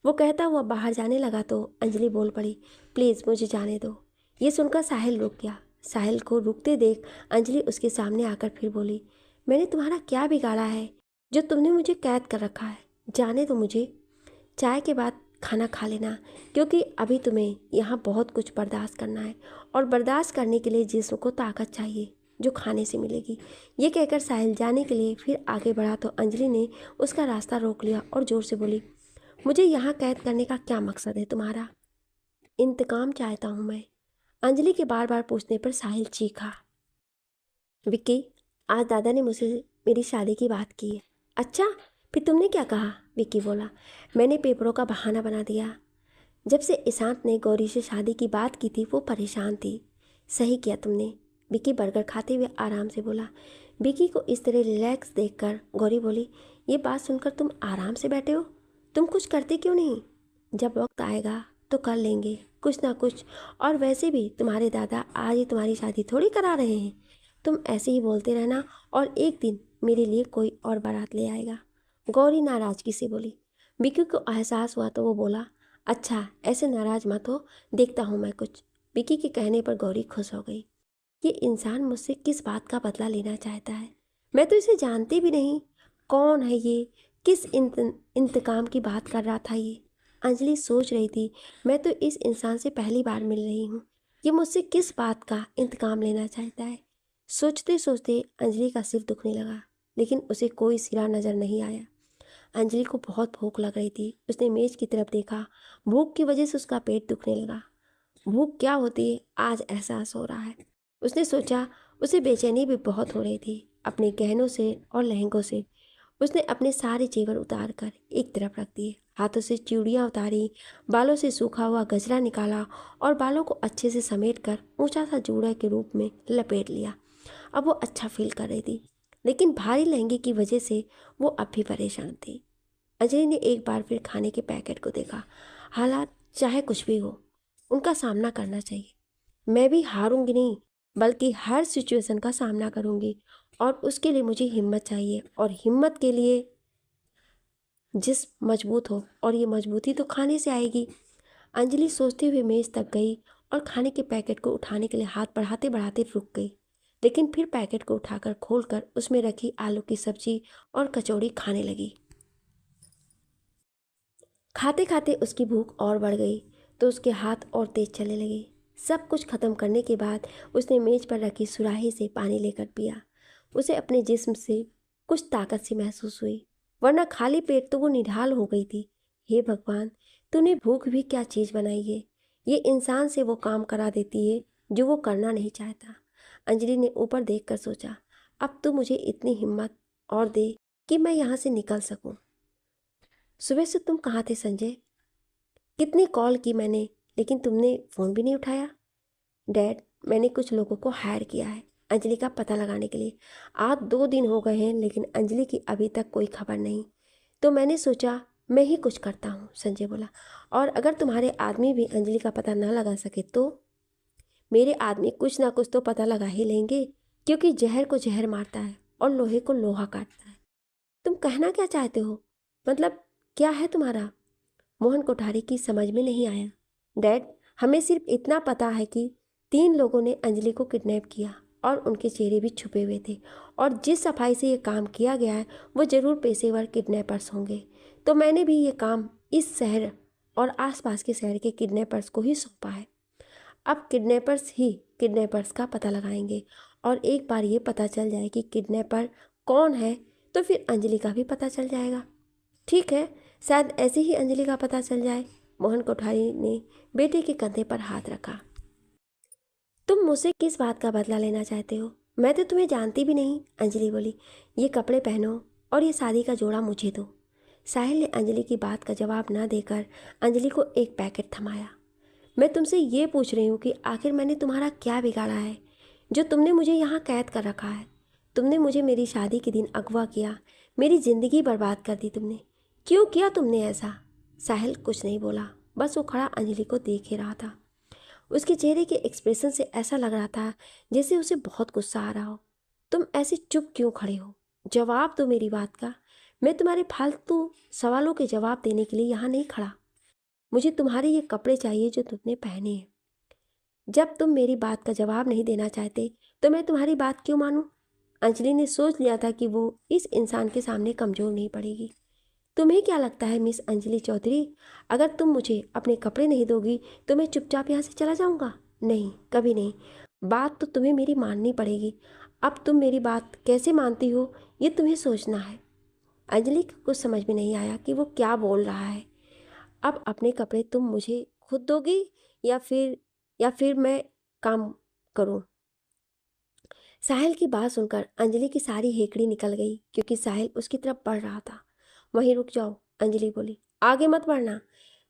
वो कहता हुआ बाहर जाने लगा तो अंजलि बोल पड़ी, प्लीज़ मुझे जाने दो। ये सुनकर साहिल रुक गया। साहिल को रुकते देख अंजलि उसके सामने आकर फिर बोली, मैंने तुम्हारा क्या बिगाड़ा है जो तुमने मुझे कैद कर रखा है? जाने दो मुझे। चाय के बाद खाना खा लेना, क्योंकि अभी तुम्हें यहाँ बहुत कुछ बर्दाश्त करना है और बर्दाश्त करने के लिए जिस्म को ताकत चाहिए, जो खाने से मिलेगी। ये कहकर साहिल जाने के लिए फिर आगे बढ़ा तो अंजलि ने उसका रास्ता रोक लिया और ज़ोर से बोली, मुझे यहाँ कैद करने का क्या मकसद है तुम्हारा? इंतकाम चाहता हूँ मैं। अंजलि के बार बार पूछने पर साहिल चीखा, विक्की, आज दादा ने मुझसे मेरी शादी की बात की है। अच्छा, फिर तुमने क्या कहा? विक्की बोला, मैंने पेपरों का बहाना बना दिया। जब से ईशांत ने गौरी से शादी की बात की थी वो परेशान थी। सही किया तुमने, विक्की बर्गर खाते हुए आराम से बोला। विक्की को इस तरह रिलैक्स देखकर गौरी बोली, ये बात सुनकर तुम आराम से बैठे हो? तुम कुछ करते क्यों नहीं? जब वक्त आएगा तो कर लेंगे कुछ ना कुछ, और वैसे भी तुम्हारे दादा आज ही तुम्हारी शादी थोड़ी करा रहे हैं। तुम ऐसे ही बोलते रहना और एक दिन मेरे लिए कोई और बारात ले आएगा, गौरी नाराजगी से बोली। विक्की को एहसास हुआ तो वो बोला, अच्छा ऐसे नाराज मत हो, देखता हूँ मैं कुछ। विक्की के कहने पर गौरी खुश हो गई। ये इंसान मुझसे किस बात का बदला लेना चाहता है? मैं तो इसे जानती भी नहीं। कौन है ये? किस इंतकाम की बात कर रहा था ये? अंजलि सोच रही थी, मैं तो इस इंसान से पहली बार मिल रही हूँ। ये मुझसे किस बात का इंतकाम लेना चाहता है? सोचते सोचते अंजलि का सिर दुखने लगा, लेकिन उसे कोई सिरा नज़र नहीं आया। अंजलि को बहुत भूख लग रही थी। उसने मेज की तरफ देखा। भूख की वजह से उसका पेट दुखने लगा। भूख क्या होती है आज एहसास हो रहा है। उसने सोचा, उसे बेचैनी भी बहुत हो रही थी। अपने गहनों से और लहंगों से उसने अपने सारे जेवर उतार कर एक तरफ रख दिए। हाथों से चूड़ियाँ उतारी, बालों से सूखा हुआ गजरा निकाला और बालों को अच्छे से समेट कर ऊंचा सा जूड़ा के रूप में लपेट लिया। अब वो अच्छा फील कर रही थी, लेकिन भारी लहंगे की वजह से वो अब भी परेशान थी। अंजलि ने एक बार फिर खाने के पैकेट को देखा। हालात चाहे कुछ भी हो, उनका सामना करना चाहिए। मैं भी हारूंगी नहीं, बल्कि हर सिचुएशन का सामना करूंगी, और उसके लिए मुझे हिम्मत चाहिए, और हिम्मत के लिए जिस्म मजबूत हो, और ये मजबूती तो खाने से आएगी। अंजलि सोचते हुए मेज तक गई और खाने के पैकेट को उठाने के लिए हाथ बढ़ाते बढ़ाते रुक गई, लेकिन फिर पैकेट को उठाकर खोलकर उसमें रखी आलू की सब्जी और कचौड़ी खाने लगी। खाते खाते उसकी भूख और बढ़ गई तो उसके हाथ और तेज चलने लगे। सब कुछ खत्म करने के बाद उसने मेज पर रखी सुराही से पानी लेकर पिया। उसे अपने जिस्म से कुछ ताकत सी महसूस हुई, वरना खाली पेट तो वो निढाल हो गई थी। हे भगवान, तूने भूख भी क्या चीज़ बनाई है। ये इंसान से वो काम करा देती है जो वो करना नहीं चाहता। अंजलि ने ऊपर देख कर सोचा, अब तो मुझे इतनी हिम्मत और दे कि मैं यहाँ से निकल सकूँ। सुबह से तुम कहाँ थे संजय? कितनी कॉल की मैंने, लेकिन तुमने फ़ोन भी नहीं उठाया। डैड, मैंने कुछ लोगों को हायर किया है अंजलि का पता लगाने के लिए। आज 2 दिन हो गए हैं, लेकिन अंजलि की अभी तक कोई खबर नहीं, तो मैंने सोचा मैं ही कुछ करता हूँ, संजय बोला। और अगर तुम्हारे आदमी भी अंजलि का पता ना लगा सके तो? मेरे आदमी कुछ ना कुछ तो पता लगा ही लेंगे, क्योंकि जहर को जहर मारता है और लोहे को लोहा काटता है। तुम कहना क्या चाहते हो? मतलब क्या है तुम्हारा? मोहन कोठारी की समझ में नहीं आया। डैड, हमें सिर्फ इतना पता है कि 3 लोगों ने अंजलि को किडनैप किया और उनके चेहरे भी छुपे हुए थे, और जिस सफाई से ये काम किया गया है वो ज़रूर पेशेवर किडनैपर्स होंगे। तो मैंने भी ये काम इस शहर और आसपास के शहर के किडनैपर्स को ही सौंपा है। अब किडनैपर्स ही किडनैपर्स का पता लगाएंगे, और एक बार ये पता चल जाए कि किडनैपर कौन है तो फिर अंजलि का भी पता चल जाएगा। ठीक है, शायद ऐसे ही अंजलि का पता चल जाए। मोहन कोठारी ने बेटे के कंधे पर हाथ रखा। तुम मुझसे किस बात का बदला लेना चाहते हो? मैं तो तुम्हें जानती भी नहीं, अंजलि बोली। ये कपड़े पहनो और ये शादी का जोड़ा मुझे दो। साहिल ने अंजलि की बात का जवाब न देकर अंजलि को एक पैकेट थमाया। मैं तुमसे ये पूछ रही हूँ कि आखिर मैंने तुम्हारा क्या बिगाड़ा है जो तुमने मुझे यहाँ कैद कर रखा है? तुमने मुझे मेरी शादी के दिन अगवा किया, मेरी ज़िंदगी बर्बाद कर दी तुमने। क्यों किया तुमने ऐसा? साहिल कुछ नहीं बोला, बस वो खड़ा अंजलि को देख ही रहा था। उसके चेहरे के एक्सप्रेशन से ऐसा लग रहा था जैसे उसे बहुत गुस्सा आ रहा हो। तुम ऐसे चुप क्यों खड़े हो? जवाब दो मेरी बात का। मैं तुम्हारे फालतू सवालों के जवाब देने के लिए यहाँ नहीं खड़ा। मुझे तुम्हारे ये कपड़े चाहिए जो तुमने पहने हैं। जब तुम मेरी बात का जवाब नहीं देना चाहते तो मैं तुम्हारी बात क्यों मानूं? अंजलि ने सोच लिया था कि वो इस इंसान के सामने कमज़ोर नहीं पड़ेगी। तुम्हें क्या लगता है मिस अंजलि चौधरी, अगर तुम मुझे अपने कपड़े नहीं दोगी तो मैं चुपचाप यहाँ से चला जाऊँगा? नहीं, कभी नहीं। बात तो तुम्हें मेरी माननी पड़ेगी। अब तुम मेरी बात कैसे मानती हो ये तुम्हें सोचना है। अंजलि को कुछ समझ में नहीं आया कि वो क्या बोल रहा है। अब अपने कपड़े तुम मुझे खुद दोगी या फिर मैं काम करूं? साहिल की बात सुनकर अंजलि की सारी हेकड़ी निकल गई, क्योंकि साहिल उसकी तरफ बढ़ रहा था। वहीं रुक जाओ, अंजलि बोली, आगे मत बढ़ना।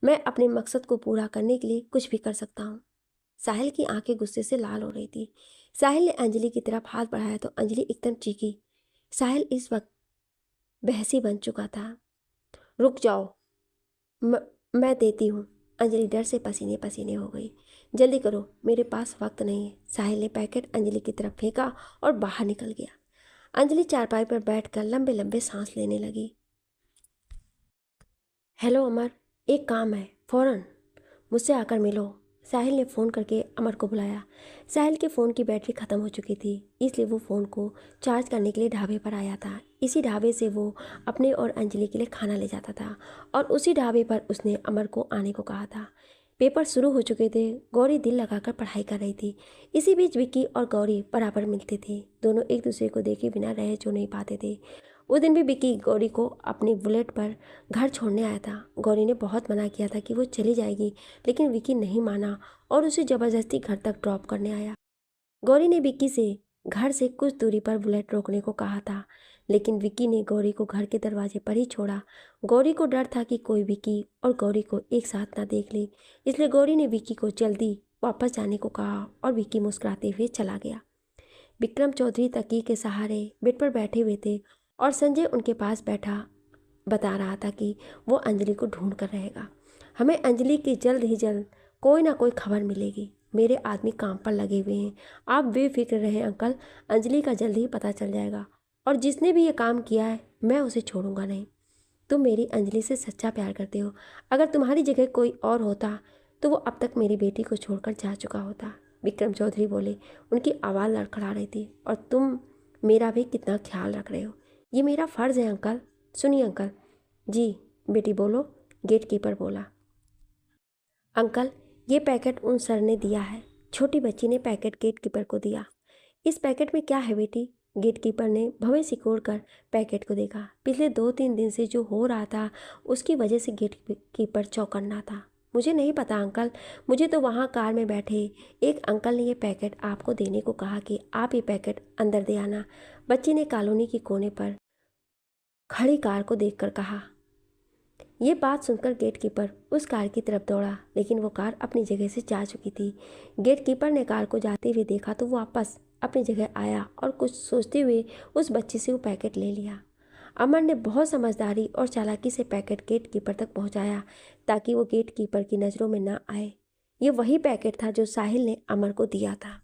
मैं अपने मकसद को पूरा करने के लिए कुछ भी कर सकता हूँ। साहिल की आंखें गुस्से से लाल हो रही थी। साहिल ने अंजलि की तरफ हाथ बढ़ाया तो अंजलि एकदम चीखी। साहिल इस वक्त बहसी बन चुका था। रुक जाओ, मैं देती हूँ। अंजलि डर से पसीने पसीने हो गई। जल्दी करो, मेरे पास वक्त नहीं है। साहिल ने पैकेट अंजलि की तरफ फेंका और बाहर निकल गया। अंजलि चारपाई पर बैठकर लंबे लंबे सांस लेने लगी। हेलो अमर, एक काम है, फौरन मुझसे आकर मिलो। साहिल ने फ़ोन करके अमर को बुलाया। साहिल के फ़ोन की बैटरी ख़त्म हो चुकी थी, इसलिए वो फ़ोन को चार्ज करने के लिए ढाबे पर आया था। इसी ढाबे से वो अपने और अंजलि के लिए खाना ले जाता था, और उसी ढाबे पर उसने अमर को आने को कहा था। पेपर शुरू हो चुके थे। गौरी दिल लगाकर पढ़ाई कर रही थी। इसी बीच विक्की और गौरी बराबर मिलते थे। दोनों एक दूसरे को देखे बिना रह जो नहीं पाते थे। उस दिन भी विक्की गौरी को अपनी बुलेट पर घर छोड़ने आया था। गौरी ने बहुत मना किया था कि वो चली जाएगी, लेकिन विक्की नहीं माना और उसे ज़बरदस्ती घर तक ड्रॉप करने आया। गौरी ने विक्की से घर से कुछ दूरी पर बुलेट रोकने को कहा था, लेकिन विक्की ने गौरी को घर के दरवाजे पर ही छोड़ा। गौरी को डर था कि कोई विक्की और गौरी को एक साथ ना देख ले, इसलिए गौरी ने विक्की को जल्दी वापस जाने को कहा और विक्की मुस्कुराते हुए चला गया। विक्रम चौधरी तकिए के सहारे बेड पर बैठे हुए थे, और संजय उनके पास बैठा बता रहा था कि वो अंजलि को ढूंढ कर रहेगा। हमें अंजलि की जल्द ही जल्द कोई ना कोई खबर मिलेगी। मेरे आदमी काम पर लगे हुए हैं, आप बेफिक्र रहें अंकल। अंजलि का जल्द ही पता चल जाएगा, और जिसने भी ये काम किया है मैं उसे छोड़ूंगा नहीं। तुम मेरी अंजलि से सच्चा प्यार करते हो। अगर तुम्हारी जगह कोई और होता तो वो अब तक मेरी बेटी को छोड़कर जा चुका होता। विक्रम चौधरी बोले। उनकी आवाज़ लड़खड़ा रही थी। और तुम मेरा भी कितना ख्याल रख रहे हो, ये मेरा फ़र्ज़ है अंकल। सुनिए अंकल। जी बेटी बोलो, गेटकीपर बोला। अंकल, ये पैकेट उन सर ने दिया है। छोटी बच्ची ने पैकेट गेटकीपर को दिया। इस पैकेट में क्या है बेटी? गेटकीपर ने भवें सिकोड़ कर पैकेट को देखा। पिछले 2-3 दिन से जो हो रहा था उसकी वजह से गेटकीपर चौकन्ना था। मुझे नहीं पता अंकल, मुझे तो वहाँ कार में बैठे एक अंकल ने ये पैकेट आपको देने को कहा कि आप ये पैकेट अंदर दे आना। बच्ची ने कॉलोनी के कोने पर खड़ी कार को देखकर कहा। ये बात सुनकर गेटकीपर उस कार की तरफ दौड़ा, लेकिन वो कार अपनी जगह से जा चुकी थी। गेटकीपर ने कार को जाते हुए देखा तो वो वापस अपनी जगह आया और कुछ सोचते हुए उस बच्ची से वो पैकेट ले लिया। अमर ने बहुत समझदारी और चालाकी से पैकेट गेटकीपर तक पहुंचाया ताकि वो गेटकीपर की नज़रों में ना आए। ये वही पैकेट था जो साहिल ने अमर को दिया था।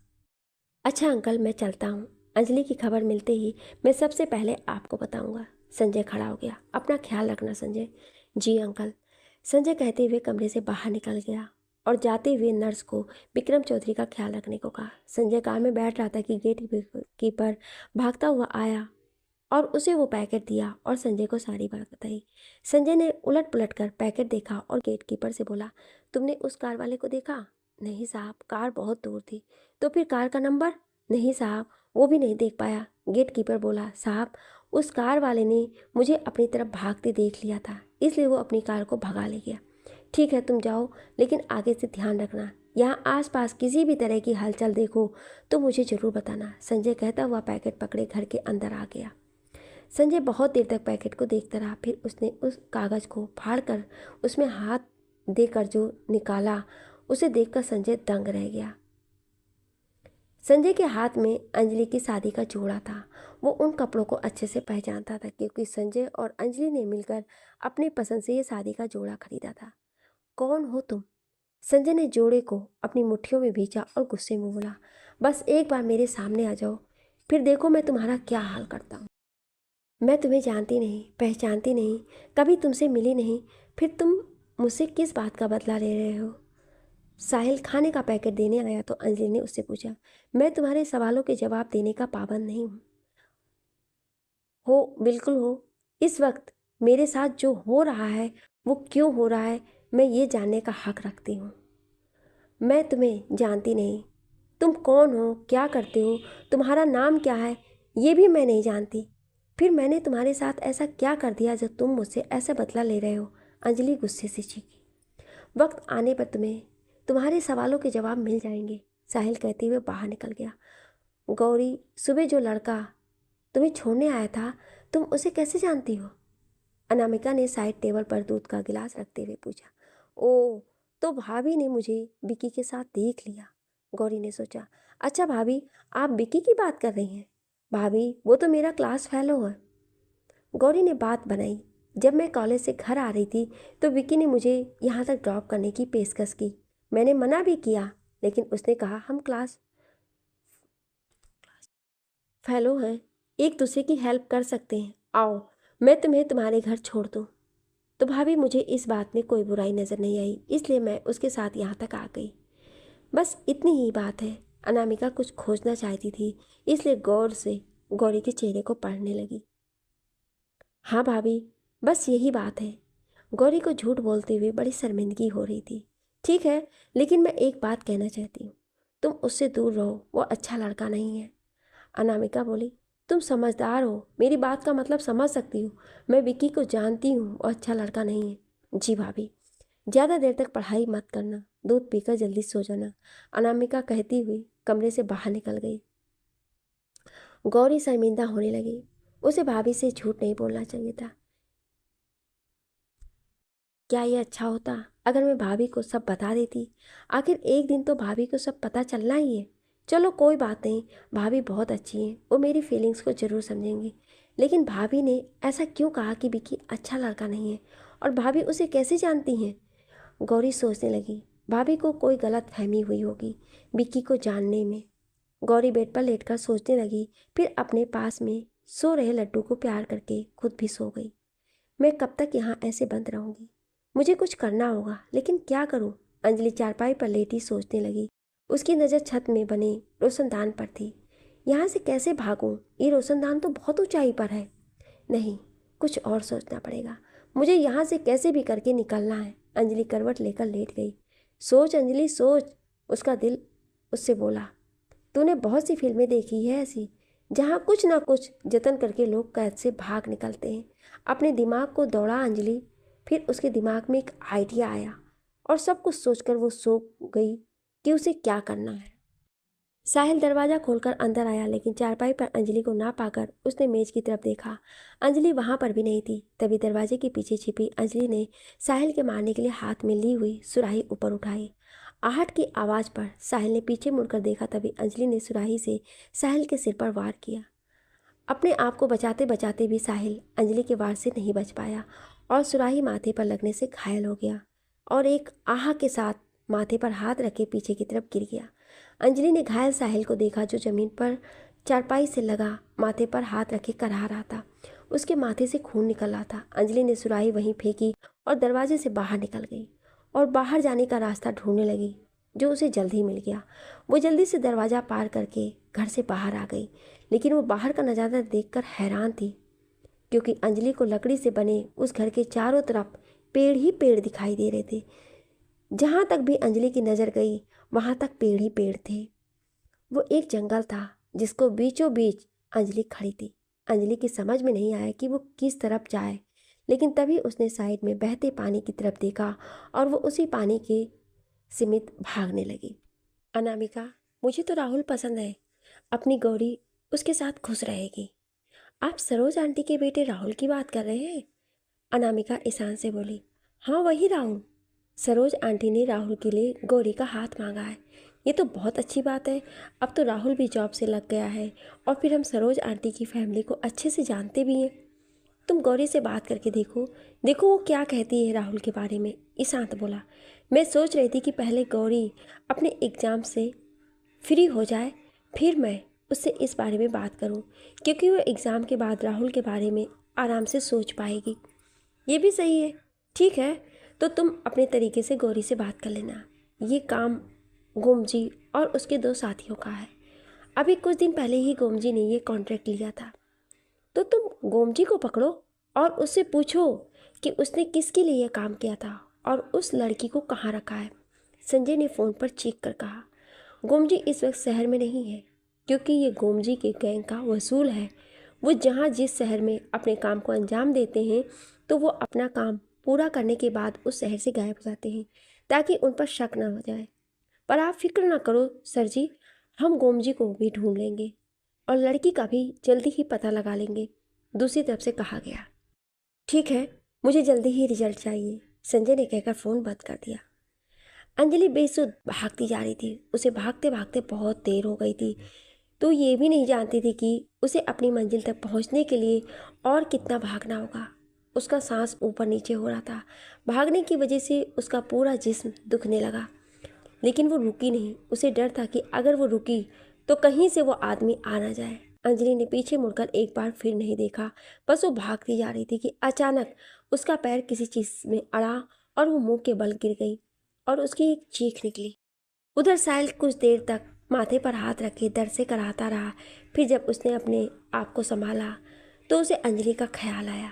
अच्छा अंकल, मैं चलता हूँ। अंजलि की खबर मिलते ही मैं सबसे पहले आपको बताऊंगा। संजय खड़ा हो गया। अपना ख्याल रखना संजय। जी अंकल, संजय कहते हुए कमरे से बाहर निकल गया। और जाते हुए नर्स को विक्रम चौधरी का ख्याल रखने को कहा। संजय कार में बैठ रहा था कि गेट कीपर भागता हुआ आया और उसे वो पैकेट दिया और संजय को सारी बात बताई। संजय ने उलट पुलट कर पैकेट देखा और गेट कीपर से बोला, तुमने उस कार वाले को देखा? नहीं साहब, कार बहुत दूर थी। तो फिर कार का नंबर? नहीं साहब, वो भी नहीं देख पाया। गेट कीपर बोला, साहब उस कार वाले ने मुझे अपनी तरफ भागते देख लिया था, इसलिए वो अपनी कार को भगा ले गया। ठीक है, तुम जाओ, लेकिन आगे से ध्यान रखना। यहाँ आसपास किसी भी तरह की हलचल देखो तो मुझे ज़रूर बताना। संजय कहता हुआ पैकेट पकड़े घर के अंदर आ गया। संजय बहुत देर तक पैकेट को देखता रहा। फिर उसने उस कागज़ को फाड़कर उसमें हाथ देकर जो निकाला, उसे देखकर संजय दंग रह गया। संजय के हाथ में अंजलि की शादी का जोड़ा था। वो उन कपड़ों को अच्छे से पहचानता था क्योंकि संजय और अंजलि ने मिलकर अपनी पसंद से ये शादी का जोड़ा खरीदा था। कौन हो तुम? संजय ने जोड़े को अपनी मुट्ठियों में भींचा और गुस्से में बोला, बस एक बार मेरे सामने आ जाओ, फिर देखो मैं तुम्हारा क्या हाल करता हूँ। मैं तुम्हें जानती नहीं, पहचानती नहीं, कभी तुमसे मिली नहीं, फिर तुम मुझसे किस बात का बदला ले रहे हो? साहिल खाने का पैकेट देने आया तो अंजलि ने उससे पूछा, मैं तुम्हारे सवालों के जवाब देने का पाबंद नहीं हूँ। हो, बिल्कुल हो। इस वक्त मेरे साथ जो हो रहा है वो क्यों हो रहा है, मैं ये जानने का हक रखती हूँ। मैं तुम्हें जानती नहीं। तुम कौन हो, क्या करते हो, तुम्हारा नाम क्या है, ये भी मैं नहीं जानती। फिर मैंने तुम्हारे साथ ऐसा क्या कर दिया जो तुम मुझसे ऐसा बदला ले रहे हो? अंजलि गुस्से से चीखी। वक्त आने पर तुम्हें तुम्हारे सवालों के जवाब मिल जाएंगे, साहिल कहते हुए बाहर निकल गया। गौरी, सुबह जो लड़का तुम्हें छोड़ने आया था, तुम उसे कैसे जानती हो? अनामिका ने साइड टेबल पर दूध का गिलास रखते हुए पूछा। ओ, तो भाभी ने मुझे विकी के साथ देख लिया। गौरी ने सोचा, अच्छा भाभी, आप विकी की बात कर रही हैं? भाभी, वो तो मेरा क्लास फेलो है। गौरी ने बात बनाई, जब मैं कॉलेज से घर आ रही थी तो विकी ने मुझे यहाँ तक ड्रॉप करने की पेशकश की। मैंने मना भी किया, लेकिन उसने कहा हम क्लास फेलो हैं, एक दूसरे की हेल्प कर सकते हैं, आओ मैं तुम्हें तुम्हारे घर छोड़ दूँ। तो भाभी, मुझे इस बात में कोई बुराई नज़र नहीं आई, इसलिए मैं उसके साथ यहाँ तक आ गई। बस इतनी ही बात है। अनामिका कुछ खोजना चाहती थी, इसलिए गौर से गौरी के चेहरे को पढ़ने लगी। हाँ भाभी, बस यही बात है। गौरी को झूठ बोलते हुए बड़ी शर्मिंदगी हो रही थी। ठीक है, लेकिन मैं एक बात कहना चाहती हूँ, तुम उससे दूर रहो, वो अच्छा लड़का नहीं है। अनामिका बोली, तुम समझदार हो, मेरी बात का मतलब समझ सकती हो। मैं विक्की को जानती हूँ, वो अच्छा लड़का नहीं है। जी भाभी, ज़्यादा देर तक पढ़ाई मत करना, दूध पीकर जल्दी सो जाना, अनामिका कहती हुई कमरे से बाहर निकल गई। गौरी शर्मिंदा होने लगी। उसे भाभी से झूठ नहीं बोलना चाहिए था। क्या ये अच्छा होता अगर मैं भाभी को सब बता देती? आखिर एक दिन तो भाभी को सब पता चलना ही है। चलो कोई बात नहीं, भाभी बहुत अच्छी हैं, वो मेरी फीलिंग्स को ज़रूर समझेंगी। लेकिन भाभी ने ऐसा क्यों कहा कि विकी अच्छा लड़का नहीं है, और भाभी उसे कैसे जानती हैं? गौरी सोचने लगी, भाभी को कोई गलत फहमी हुई होगी विक्की को जानने में। गौरी बेड पर लेटकर सोचने लगी, फिर अपने पास में सो रहे लड्डू को प्यार करके खुद भी सो गई। मैं कब तक यहाँ ऐसे बंद रहूँगी? मुझे कुछ करना होगा, लेकिन क्या करूँ? अंजलि चारपाई पर लेटी सोचने लगी। उसकी नज़र छत में बने रोशनदान पर थी। यहाँ से कैसे भागूँ? ये रोशनदान तो बहुत ऊंचाई पर है। नहीं, कुछ और सोचना पड़ेगा। मुझे यहाँ से कैसे भी करके निकलना है। अंजलि करवट लेकर लेट गई। सोच अंजलि सोच, उसका दिल उससे बोला। तूने बहुत सी फिल्में देखी है ऐसी, जहाँ कुछ ना कुछ जतन करके लोग कैद से भाग निकलते हैं। अपने दिमाग को दौड़ा अंजलि। फिर उसके दिमाग में एक आइडिया आया और सब कुछ सोचकर वो सो गई कि उसे क्या करना है। साहिल दरवाज़ा खोलकर अंदर आया, लेकिन चारपाई पर अंजलि को ना पाकर उसने मेज की तरफ देखा। अंजलि वहाँ पर भी नहीं थी। तभी दरवाजे के पीछे छिपी अंजलि ने साहिल के मारने के लिए हाथ में ली हुई सुराही ऊपर उठाई। आहट की आवाज़ पर साहिल ने पीछे मुड़कर देखा। तभी अंजलि ने सुराही से साहिल के सिर पर वार किया। अपने आप को बचाते बचाते भी साहिल अंजलि के वार से नहीं बच पाया और सुराही माथे पर लगने से घायल हो गया और एक आह के साथ माथे पर हाथ रखे पीछे की तरफ गिर गया। अंजलि ने घायल साहिल को देखा, जो ज़मीन पर चारपाई से लगा माथे पर हाथ रखे करहा रहा था। उसके माथे से खून निकल रहा था। अंजलि ने सुराही वहीं फेंकी और दरवाजे से बाहर निकल गई। और बाहर जाने का रास्ता ढूंढने लगी, जो उसे जल्दी मिल गया। वो जल्दी से दरवाज़ा पार करके घर से बाहर आ गई, लेकिन वो बाहर का नज़ारा देखकर हैरान थी, क्योंकि अंजलि को लकड़ी से बने उस घर के चारों तरफ पेड़ ही पेड़ दिखाई दे रहे थे। जहाँ तक भी अंजलि की नज़र गई वहाँ तक पेड़ ही पेड़ थे। वो एक जंगल था जिसको बीचों बीच अंजलि खड़ी थी। अंजलि की समझ में नहीं आया कि वो किस तरफ जाए, लेकिन तभी उसने साइड में बहते पानी की तरफ देखा और वो उसी पानी के समीप भागने लगी। अनामिका, मुझे तो राहुल पसंद है, अपनी गौरी उसके साथ खुश रहेगी। आप सरोज आंटी के बेटे राहुल की बात कर रहे हैं? अनामिका ईशान से बोली। हाँ, वही राहुल। सरोज आंटी ने राहुल के लिए गौरी का हाथ मांगा है। ये तो बहुत अच्छी बात है। अब तो राहुल भी जॉब से लग गया है और फिर हम सरोज आंटी की फैमिली को अच्छे से जानते भी हैं। तुम गौरी से बात करके देखो, देखो वो क्या कहती है राहुल के बारे में। ईशांत बोला। मैं सोच रही थी कि पहले गौरी अपने एग्ज़ाम से फ्री हो जाए, फिर मैं उससे इस बारे में बात करूं, क्योंकि वो एग्ज़ाम के बाद राहुल के बारे में आराम से सोच पाएगी। ये भी सही है। ठीक है, तो तुम अपने तरीके से गौरी से बात कर लेना। ये काम गोमजी और उसके 2 साथियों का है। अभी कुछ दिन पहले ही गोमजी ने ये कॉन्ट्रैक्ट लिया था, तो तुम गोमजी को पकड़ो और उससे पूछो कि उसने किसके लिए यह काम किया था और उस लड़की को कहाँ रखा है। संजय ने फ़ोन पर चीख कर कहा। गोमजी इस वक्त शहर में नहीं है, क्योंकि ये गोमजी के गैंग का वसूल है। वो जहाँ जिस शहर में अपने काम को अंजाम देते हैं, तो वो अपना काम पूरा करने के बाद उस शहर से गायब हो जाते हैं, ताकि उन पर शक न हो जाए। पर आप फिक्र ना करो सर जी, हम गोमजी को भी ढूंढ लेंगे और लड़की का भी जल्दी ही पता लगा लेंगे। दूसरी तरफ से कहा गया। ठीक है, मुझे जल्दी ही रिजल्ट चाहिए, संजय ने कहकर फ़ोन बंद कर दिया। अंजलि बेसुध भागती जा रही थी। उसे भागते भागते बहुत देर हो गई थी, तो ये भी नहीं जानती थी कि उसे अपनी मंजिल तक पहुंचने के लिए और कितना भागना होगा। उसका सांस ऊपर नीचे हो रहा था। भागने की वजह से उसका पूरा जिस्म दुखने लगा, लेकिन वो रुकी नहीं। उसे डर था कि अगर वो रुकी तो कहीं से वो आदमी आ ना जाए। अंजलि ने पीछे मुड़कर एक बार फिर नहीं देखा, बस वो भागती जा रही थी कि अचानक उसका पैर किसी चीज़ में अड़ा और वो मुंह के बल गिर गई और उसकी एक चीख निकली। उधर साहिल कुछ देर तक माथे पर हाथ रखे दर्द से कराहता रहा। फिर जब उसने अपने आप को संभाला तो उसे अंजलि का ख्याल आया।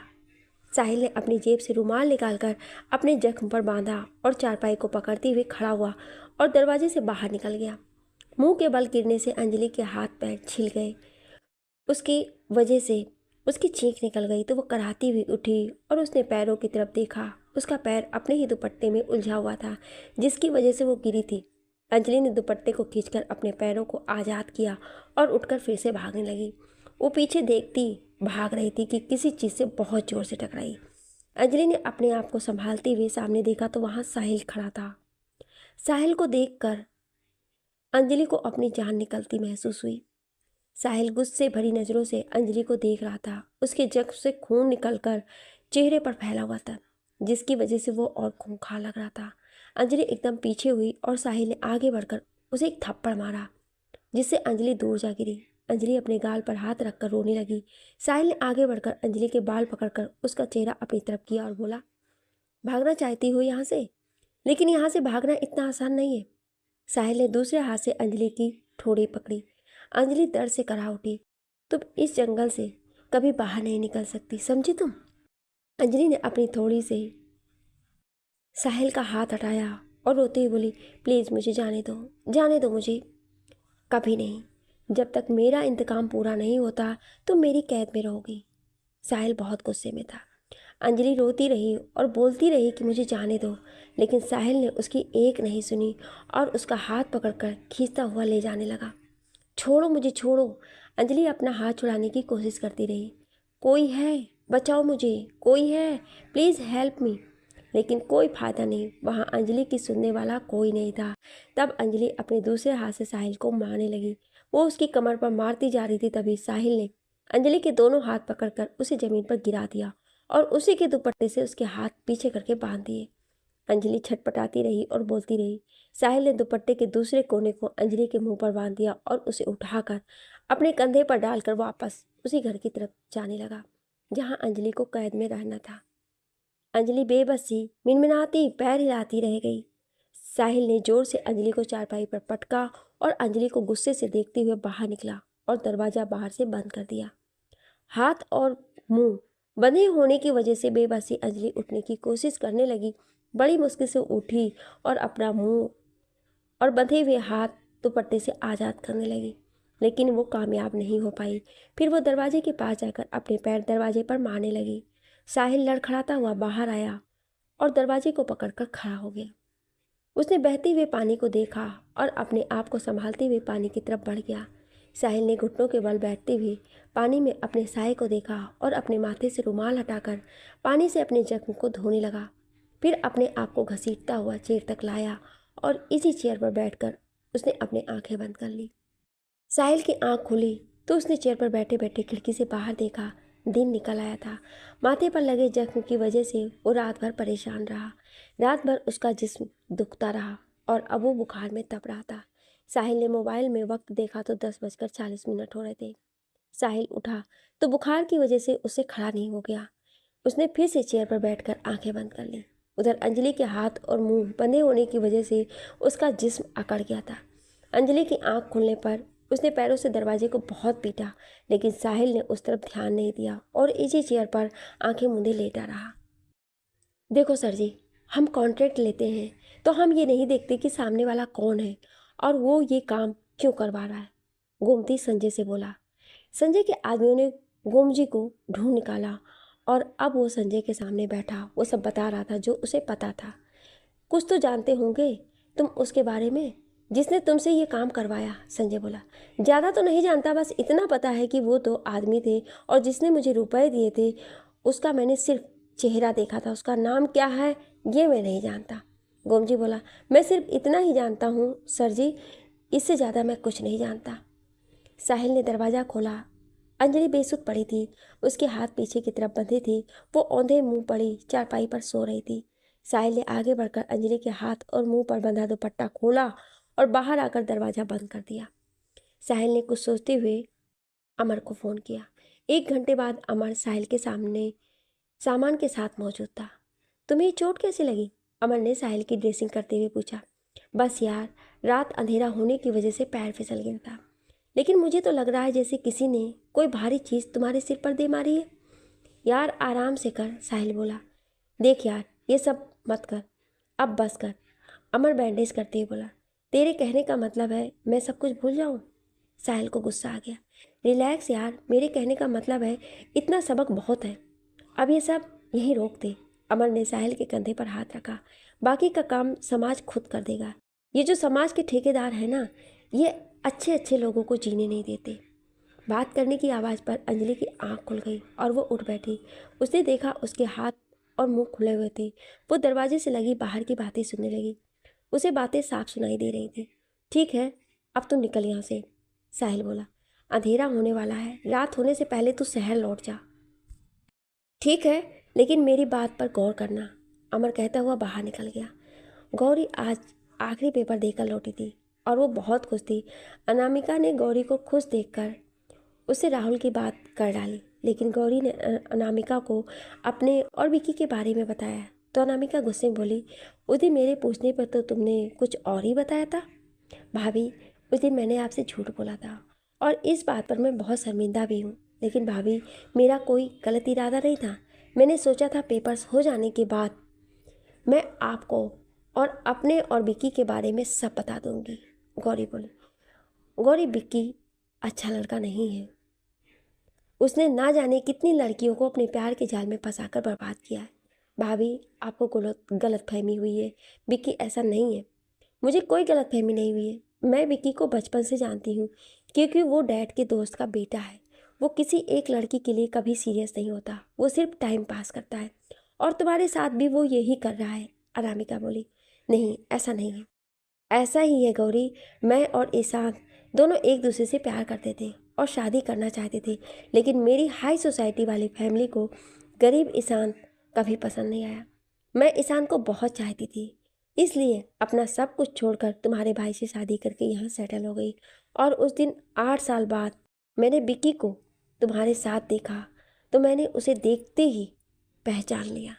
साहिल ने अपनी जेब से रुमाल निकालकर अपने जख्म पर बांधा और चारपाई को पकड़ते हुए खड़ा हुआ और दरवाजे से बाहर निकल गया। मुंह के बल गिरने से अंजलि के हाथ पैर छिल गए। उसकी वजह से उसकी चीख निकल गई तो वो कराहती हुई उठी और उसने पैरों की तरफ देखा। उसका पैर अपने ही दुपट्टे में उलझा हुआ था, जिसकी वजह से वो गिरी थी। अंजलि ने दुपट्टे को खींचकर अपने पैरों को आज़ाद किया और उठकर फिर से भागने लगी। वो पीछे देखती भाग रही थी कि किसी चीज़ से बहुत ज़ोर से टकराई। अंजलि ने अपने आप को संभालते हुए सामने देखा तो वहाँ साहिल खड़ा था। साहिल को देखकर अंजलि को अपनी जान निकलती महसूस हुई। साहिल गुस्से भरी नज़रों से अंजलि को देख रहा था। उसके जख्म से खून निकलकर चेहरे पर फैला हुआ था, जिसकी वजह से वो और खूंखार लग रहा था। अंजलि एकदम पीछे हुई और साहिल ने आगे बढ़कर उसे एक थप्पड़ मारा, जिससे अंजलि दूर जा गिरी। अंजलि अपने गाल पर हाथ रखकर रोने लगी। साहिल ने आगे बढ़कर अंजलि के बाल पकड़कर उसका चेहरा अपनी तरफ किया और बोला, भागना चाहती हो यहाँ से, लेकिन यहाँ से भागना इतना आसान नहीं है। साहिल ने दूसरे हाथ से अंजलि की ठोड़ी पकड़ी। अंजलि दर्द से करा उठी। तुम इस जंगल से कभी बाहर नहीं निकल सकती, समझी तुम? अंजलि ने अपनी थोड़ी से साहिल का हाथ हटाया और रोते हुए बोली, प्लीज़ मुझे जाने दो मुझे। कभी नहीं, जब तक मेरा इंतकाम पूरा नहीं होता तो मेरी कैद में रहोगी। साहिल बहुत गुस्से में था। अंजलि रोती रही और बोलती रही कि मुझे जाने दो, लेकिन साहिल ने उसकी एक नहीं सुनी और उसका हाथ पकड़कर खींचता हुआ ले जाने लगा। छोड़ो मुझे, छोड़ो। अंजलि अपना हाथ छुड़ाने की कोशिश करती रही। कोई है, बचाओ मुझे, कोई है, प्लीज़ हेल्प मी। लेकिन कोई फायदा नहीं, वहाँ अंजलि की सुनने वाला कोई नहीं था। तब अंजलि अपने दूसरे हाथ से साहिल को मारने लगी। वो उसकी कमर पर मारती जा रही थी, तभी साहिल ने अंजलि के दोनों हाथ पकड़कर उसे ज़मीन पर गिरा दिया और उसी के दुपट्टे से उसके हाथ पीछे करके बांध दिए। अंजलि छटपटाती रही और बोलती रही। साहिल ने दुपट्टे के दूसरे कोने को अंजलि के मुंह पर बांध दिया और उसे उठाकर अपने कंधे पर डालकर वापस उसी घर की तरफ जाने लगा जहां अंजलि को कैद में रहना था। अंजलि बेबसी मिनमिनाती पैर हिलाती रह गई। साहिल ने जोर से अंजलि को चारपाई पर पटका और अंजलि को गुस्से से देखते हुए बाहर निकला और दरवाजा बाहर से बंद कर दिया। हाथ और मुंह बंधे होने की वजह से बेबसी अंजलि उठने की कोशिश करने लगी। बड़ी मुश्किल से उठी और अपना मुंह और बंधे हुए हाथ दुपट्टे से आज़ाद करने लगी, लेकिन वो कामयाब नहीं हो पाई। फिर वो दरवाजे के पास जाकर अपने पैर दरवाजे पर मारने लगी। साहिल लड़खड़ाता हुआ बाहर आया और दरवाजे को पकड़कर खड़ा हो गया। उसने बहते हुए पानी को देखा और अपने आप को संभालते हुए पानी की तरफ बढ़ गया। साहिल ने घुटनों के बल बैठते हुए पानी में अपने साए को देखा और अपने माथे से रुमाल हटाकर पानी से अपने जख्म को धोने लगा। फिर अपने आप को घसीटता हुआ चेयर तक लाया और इसी चेयर पर बैठकर उसने अपनी आंखें बंद कर ली। साहिल की आंख खुली तो उसने चेयर पर बैठे बैठे खिड़की से बाहर देखा। दिन निकल आया था। माथे पर लगे जख्म की वजह से वो रात भर परेशान रहा। रात भर उसका जिस्म दुखता रहा और अब वो बुखार में तप रहा था। साहिल ने मोबाइल में वक्त देखा तो 10:40 हो रहे थे। साहिल उठा तो बुखार की वजह से उससे खड़ा नहीं हो गया। उसने फिर से चेयर पर बैठकर आंखें बंद कर ली। उधर अंजलि के हाथ और मुंह बंधे होने की वजह से उसका जिस्म अकड़ गया था। अंजलि की आंख खुलने पर उसने पैरों से दरवाजे को बहुत पीटा, लेकिन साहिल ने उस तरफ ध्यान नहीं दिया और इसी चेयर पर आंखें मूंदे लेटा रहा। देखो सर जी, हम कॉन्ट्रैक्ट लेते हैं तो हम ये नहीं देखते कि सामने वाला कौन है और वो ये काम क्यों करवा रहा है, गोमती संजय से बोला। संजय के आदमियों ने गोमजी को ढूंढ निकाला और अब वो संजय के सामने बैठा वो सब बता रहा था जो उसे पता था। कुछ तो जानते होंगे तुम उसके बारे में जिसने तुमसे ये काम करवाया, संजय बोला। ज़्यादा तो नहीं जानता, बस इतना पता है कि वो 2 आदमी थे और जिसने मुझे रुपए दिए थे उसका मैंने सिर्फ चेहरा देखा था, उसका नाम क्या है ये मैं नहीं जानता। गोमजी बोला, मैं सिर्फ इतना ही जानता हूँ सर जी, इससे ज़्यादा मैं कुछ नहीं जानता। साहिल ने दरवाज़ा खोला। अंजलि बेसुध पड़ी थी, उसके हाथ पीछे की तरफ बंधे थे। वो औंधे मुंह पड़ी चारपाई पर सो रही थी। साहिल ने आगे बढ़कर अंजलि के हाथ और मुंह पर बंधा दुपट्टा खोला और बाहर आकर दरवाज़ा बंद कर दिया। साहिल ने कुछ सोचते हुए अमर को फ़ोन किया। 1 घंटे बाद अमर साहिल के सामने सामान के साथ मौजूद था। तुम्हें चोट कैसे लगी? अमर ने साहिल की ड्रेसिंग करते हुए पूछा। बस यार, रात अंधेरा होने की वजह से पैर फिसल गया था, लेकिन मुझे तो लग रहा है जैसे किसी ने कोई भारी चीज़ तुम्हारे सिर पर दे मारी है। यार आराम से कर, साहिल बोला। देख यार, ये सब मत कर, अब बस कर, अमर बैंडेज करते हुए बोला। तेरे कहने का मतलब है मैं सब कुछ भूल जाऊं? साहिल को गुस्सा आ गया। रिलैक्स यार, मेरे कहने का मतलब है इतना सबक बहुत है, अब ये सब यहीं रोक दे। अमर ने साहिल के कंधे पर हाथ रखा। बाकी का काम समाज खुद कर देगा। ये जो समाज के ठेकेदार है ना, ये अच्छे अच्छे लोगों को जीने नहीं देते। बात करने की आवाज़ पर अंजलि की आंख खुल गई और वो उठ बैठी। उसने देखा उसके हाथ और मुंह खुले हुए थे। वो दरवाजे से लगी बाहर की बातें सुनने लगी। उसे बातें साफ सुनाई दे रही थी। ठीक है, अब तुम निकल यहाँ से, साहिल बोला। अंधेरा होने वाला है, रात होने से पहले तू शहर लौट जा। ठीक है, लेकिन मेरी बात पर गौर करना, अमर कहता हुआ बाहर निकल गया। गौरी आज आखिरी पेपर देकर लौटी थी और वो बहुत खुश थी। अनामिका ने गौरी को खुश देखकर उससे राहुल की बात कर डाली, लेकिन गौरी ने अनामिका को अपने और विकी के बारे में बताया तो अनामिका गुस्से में बोली, उस दिन मेरे पूछने पर तो तुमने कुछ और ही बताया था। भाभी, उस दिन मैंने आपसे झूठ बोला था और इस बात पर मैं बहुत शर्मिंदा भी हूँ, लेकिन भाभी मेरा कोई गलत इरादा नहीं था। मैंने सोचा था पेपर्स हो जाने के बाद मैं आपको और अपने और विक्की के बारे में सब बता दूंगी, गौरी बोली। गौरी, विक्की अच्छा लड़का नहीं है। उसने ना जाने कितनी लड़कियों को अपने प्यार के जाल में फंसाकर बर्बाद किया है। भाभी, आपको गलत फहमी हुई है। विक्की ऐसा नहीं है। मुझे कोई गलत फहमी नहीं हुई है। मैं विक्की को बचपन से जानती हूँ, क्योंकि वो डैड के दोस्त का बेटा है। वो किसी एक लड़की के लिए कभी सीरियस नहीं होता, वो सिर्फ टाइम पास करता है। और तुम्हारे साथ भी वो यही कर रहा है, अनामिका बोली। नहीं, ऐसा नहीं है। ऐसा ही है गौरी, मैं और ईशान दोनों एक दूसरे से प्यार करते थे और शादी करना चाहते थे, लेकिन मेरी हाई सोसाइटी वाली फैमिली को गरीब ईशान कभी पसंद नहीं आया। मैं ईशान को बहुत चाहती थी, इसलिए अपना सब कुछ छोड़कर तुम्हारे भाई से शादी करके यहाँ सेटल हो गई। और उस दिन 8 साल बाद मैंने विक्की को तुम्हारे साथ देखा तो मैंने उसे देखते ही पहचान लिया।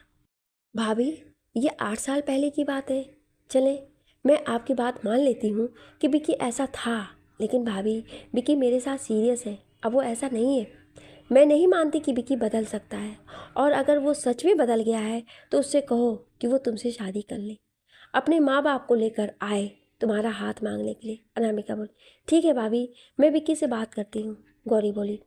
भाभी, ये 8 साल पहले की बात है। चले, मैं आपकी बात मान लेती हूँ कि विकी ऐसा था, लेकिन भाभी, विकी मेरे साथ सीरियस है। अब वो ऐसा नहीं है। मैं नहीं मानती कि विकी बदल सकता है, और अगर वो सच में बदल गया है तो उससे कहो कि वो तुमसे शादी कर ले। अपने माँ बाप को लेकर आए तुम्हारा हाथ मांगने के लिए। अनामिका बोली, ठीक है भाभी, मैं विक्की से बात करती हूँ। गौरी बोली।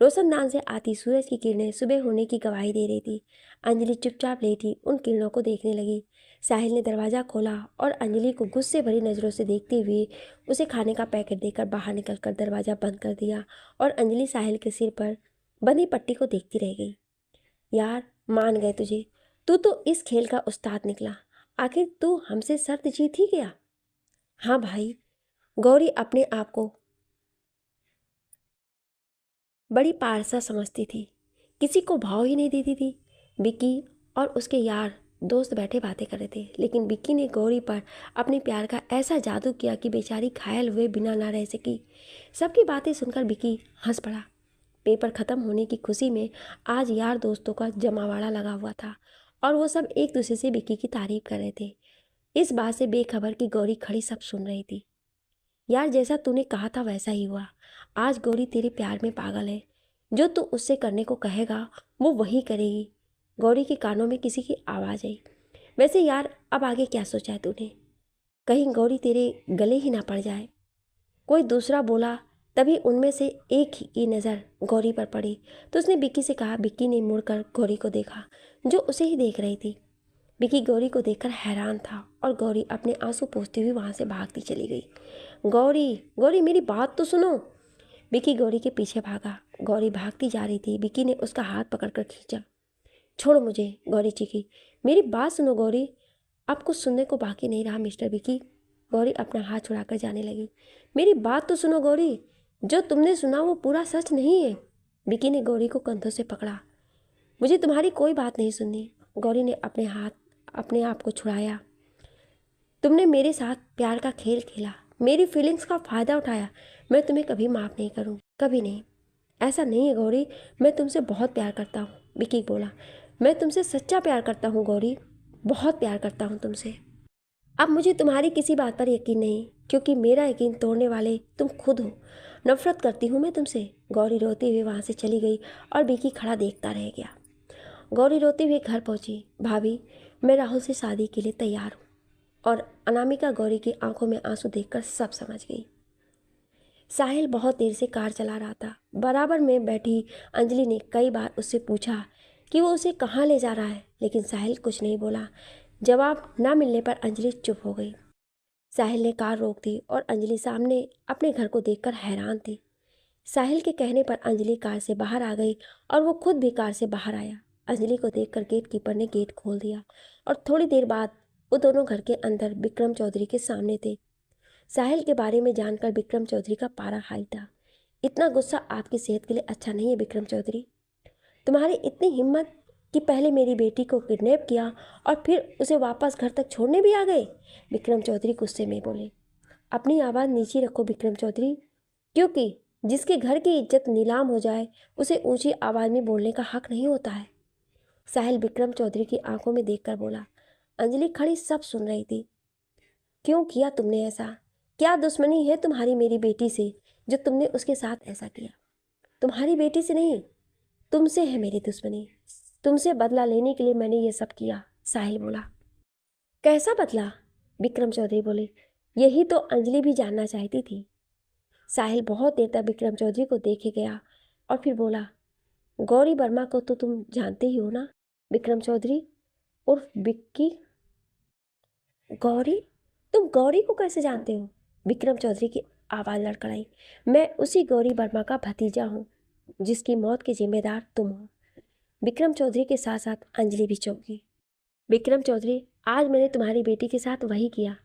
रोशनदान से आती सूरज की किरणें सुबह होने की गवाही दे रही थी। अंजलि चुपचाप लेटी उन किरणों को देखने लगी। साहिल ने दरवाज़ा खोला और अंजलि को गुस्से भरी नज़रों से देखते हुए उसे खाने का पैकेट देकर बाहर निकलकर दरवाज़ा बंद कर दिया, और अंजलि साहिल के सिर पर बंधी पट्टी को देखती रह गई। यार, मान गए तुझे। तू तो इस खेल का उस्ताद निकला। आखिर तू हमसे शर्त जीत ही गया। हाँ भाई, गौरी अपने आप को बड़ी पारसा समझती थी, किसी को भाव ही नहीं देती थी। विक्की और उसके यार दोस्त बैठे बातें कर रहे थे, लेकिन विक्की ने गौरी पर अपने प्यार का ऐसा जादू किया कि बेचारी घायल हुए बिना ना रह सकी। सबकी बातें सुनकर विक्की हंस पड़ा। पेपर ख़त्म होने की खुशी में आज यार दोस्तों का जमावाड़ा लगा हुआ था, और वो सब एक दूसरे से विक्की की तारीफ कर रहे थे। इस बात से बेखबर कि गौरी खड़ी सब सुन रही थी। यार, जैसा तूने कहा था वैसा ही हुआ। आज गौरी तेरे प्यार में पागल है। जो तू उससे करने को कहेगा वो वही करेगी। गौरी के कानों में किसी की आवाज़ आई। वैसे यार, अब आगे क्या सोचा है तूने? कहीं गौरी तेरे गले ही ना पड़ जाए। कोई दूसरा बोला, तभी उनमें से एक की नज़र गौरी पर पड़ी तो उसने विक्की से कहा। विक्की ने मुड़कर गौरी को देखा, जो उसे ही देख रही थी। विक्की गौरी को देखकर हैरान था, और गौरी अपने आंसू पोंछती हुई वहाँ से भागती चली गई। गौरी, गौरी, मेरी बात तो सुनो। विक्की गौरी के पीछे भागा। गौरी भागती जा रही थी। विक्की ने उसका हाथ पकड़कर खींचा। छोड़ो मुझे, गौरी चीखी। मेरी बात सुनो गौरी। अब कुछ सुनने को बाकी नहीं रहा मिस्टर विक्की। गौरी अपना हाथ छुड़ाकर जाने लगी। मेरी बात तो सुनो गौरी, जो तुमने सुना वो पूरा सच नहीं है। विक्की ने गौरी को कंधों से पकड़ा। मुझे तुम्हारी कोई बात नहीं सुननी। गौरी ने अपने आप को छुड़ाया। तुमने मेरे साथ प्यार का खेल खेला, मेरी फीलिंग्स का फ़ायदा उठाया। मैं तुम्हें कभी माफ़ नहीं करूँ, कभी नहीं। ऐसा नहीं है गौरी, मैं तुमसे बहुत प्यार करता हूँ। विकी बोला। मैं तुमसे सच्चा प्यार करता हूँ गौरी, बहुत प्यार करता हूँ तुमसे। अब मुझे तुम्हारी किसी बात पर यकीन नहीं, क्योंकि मेरा यकीन तोड़ने वाले तुम खुद हो। नफरत करती हूँ मैं तुमसे। गौरी रोती हुई वहाँ से चली गई, और विकी खड़ा देखता रह गया। गौरी रोती हुई घर पहुँची। भाभी, मैं राहुल से शादी के लिए तैयार हूँ। और अनामिका गौरी की आंखों में आंसू देखकर सब समझ गई। साहिल बहुत देर से कार चला रहा था। बराबर में बैठी अंजलि ने कई बार उससे पूछा कि वो उसे कहाँ ले जा रहा है, लेकिन साहिल कुछ नहीं बोला। जवाब ना मिलने पर अंजलि चुप हो गई। साहिल ने कार रोक दी, और अंजलि सामने अपने घर को देखकर हैरान थी। साहिल के कहने पर अंजलि कार से बाहर आ गई, और वो खुद भी कार से बाहर आया। अंजलि को देखकर गेट कीपर ने गेट खोल दिया, और थोड़ी देर बाद वो दोनों घर के अंदर विक्रम चौधरी के सामने थे। साहिल के बारे में जानकर विक्रम चौधरी का पारा हाई था। इतना गुस्सा आपकी सेहत के लिए अच्छा नहीं है विक्रम चौधरी। तुम्हारी इतनी हिम्मत कि पहले मेरी बेटी को किडनैप किया और फिर उसे वापस घर तक छोड़ने भी आ गए। विक्रम चौधरी गुस्से में बोले। अपनी आवाज़ नीचे रखो विक्रम चौधरी, क्योंकि जिसके घर की इज्जत नीलाम हो जाए उसे ऊंची आवाज़ में बोलने का हक नहीं होता है। साहिल विक्रम चौधरी की आंखों में देखकर बोला। अंजलि खड़ी सब सुन रही थी। क्यों किया तुमने ऐसा? क्या दुश्मनी है तुम्हारी मेरी बेटी से, जो तुमने उसके साथ ऐसा किया? तुम्हारी बेटी से नहीं, तुमसे है मेरी दुश्मनी। तुमसे बदला लेने के लिए मैंने ये सब किया। साहिल बोला। कैसा बदला? विक्रम चौधरी बोले। यही तो अंजलि भी जानना चाहती थी। साहिल बहुत देर तक विक्रम चौधरी को देखे गया, और फिर बोला। गौरी वर्मा को तो तुम जानते ही हो ना, विक्रम चौधरी उर्फ विक्की। गौरी? तुम गौरी को कैसे जानते हो? विक्रम चौधरी की आवाज़ लड़खड़ाई। मैं उसी गौरी वर्मा का भतीजा हूँ, जिसकी मौत के जिम्मेदार तुम हो। विक्रम चौधरी के साथ साथ अंजलि भी चौंकी। विक्रम चौधरी, आज मैंने तुम्हारी बेटी के साथ वही किया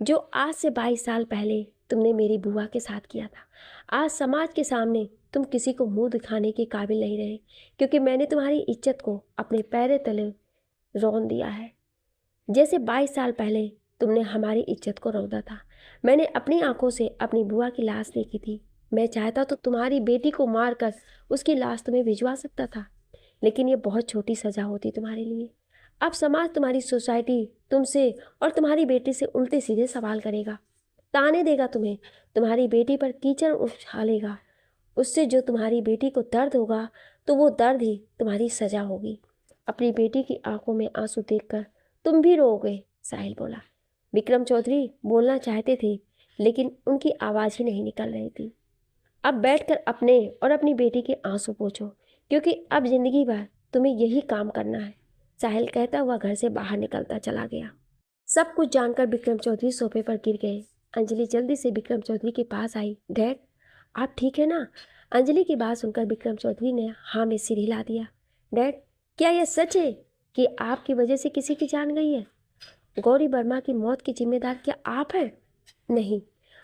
जो आज से 22 साल पहले तुमने मेरी बुआ के साथ किया था। आज समाज के सामने तुम किसी को मुंह दिखाने के काबिल नहीं रहे, क्योंकि मैंने तुम्हारी इज्जत को अपने पैरों तले रौंद दिया है, जैसे 22 साल पहले तुमने हमारी इज्जत को रौंदा था। मैंने अपनी आंखों से अपनी बुआ की लाश देखी थी। मैं चाहता तो तुम्हारी बेटी को मारकर उसकी लाश तुम्हें भिजवा सकता था, लेकिन ये बहुत छोटी सज़ा होती तुम्हारे लिए। अब समाज, तुम्हारी सोसाइटी तुमसे और तुम्हारी बेटी से उल्टे सीधे सवाल करेगा, ताने देगा तुम्हें, तुम्हारी बेटी पर कीचड़ उछालेगा। उससे जो तुम्हारी बेटी को दर्द होगा तो वो दर्द ही तुम्हारी सजा होगी। अपनी बेटी की आंखों में आंसू देखकर तुम भी रोओगे, साहिल बोला। विक्रम चौधरी बोलना चाहते थे लेकिन उनकी आवाज़ ही नहीं निकल रही थी। अब बैठकर अपने और अपनी बेटी के आंसू पोंछो, क्योंकि अब जिंदगी भर तुम्हें यही काम करना है, साहिल कहता हुआ घर से बाहर निकलता चला गया। सब कुछ जानकर विक्रम चौधरी सोफे पर गिर गए। अंजलि जल्दी से विक्रम चौधरी के पास आई। डैड, आप ठीक है ना? अंजलि की बात सुनकर विक्रम चौधरी ने हाँ में सिर हिला दिया। डैड, क्या यह सच है कि आपकी वजह से किसी की जान गई है? गौरी वर्मा की मौत की जिम्मेदार क्या आप हैं? नहीं,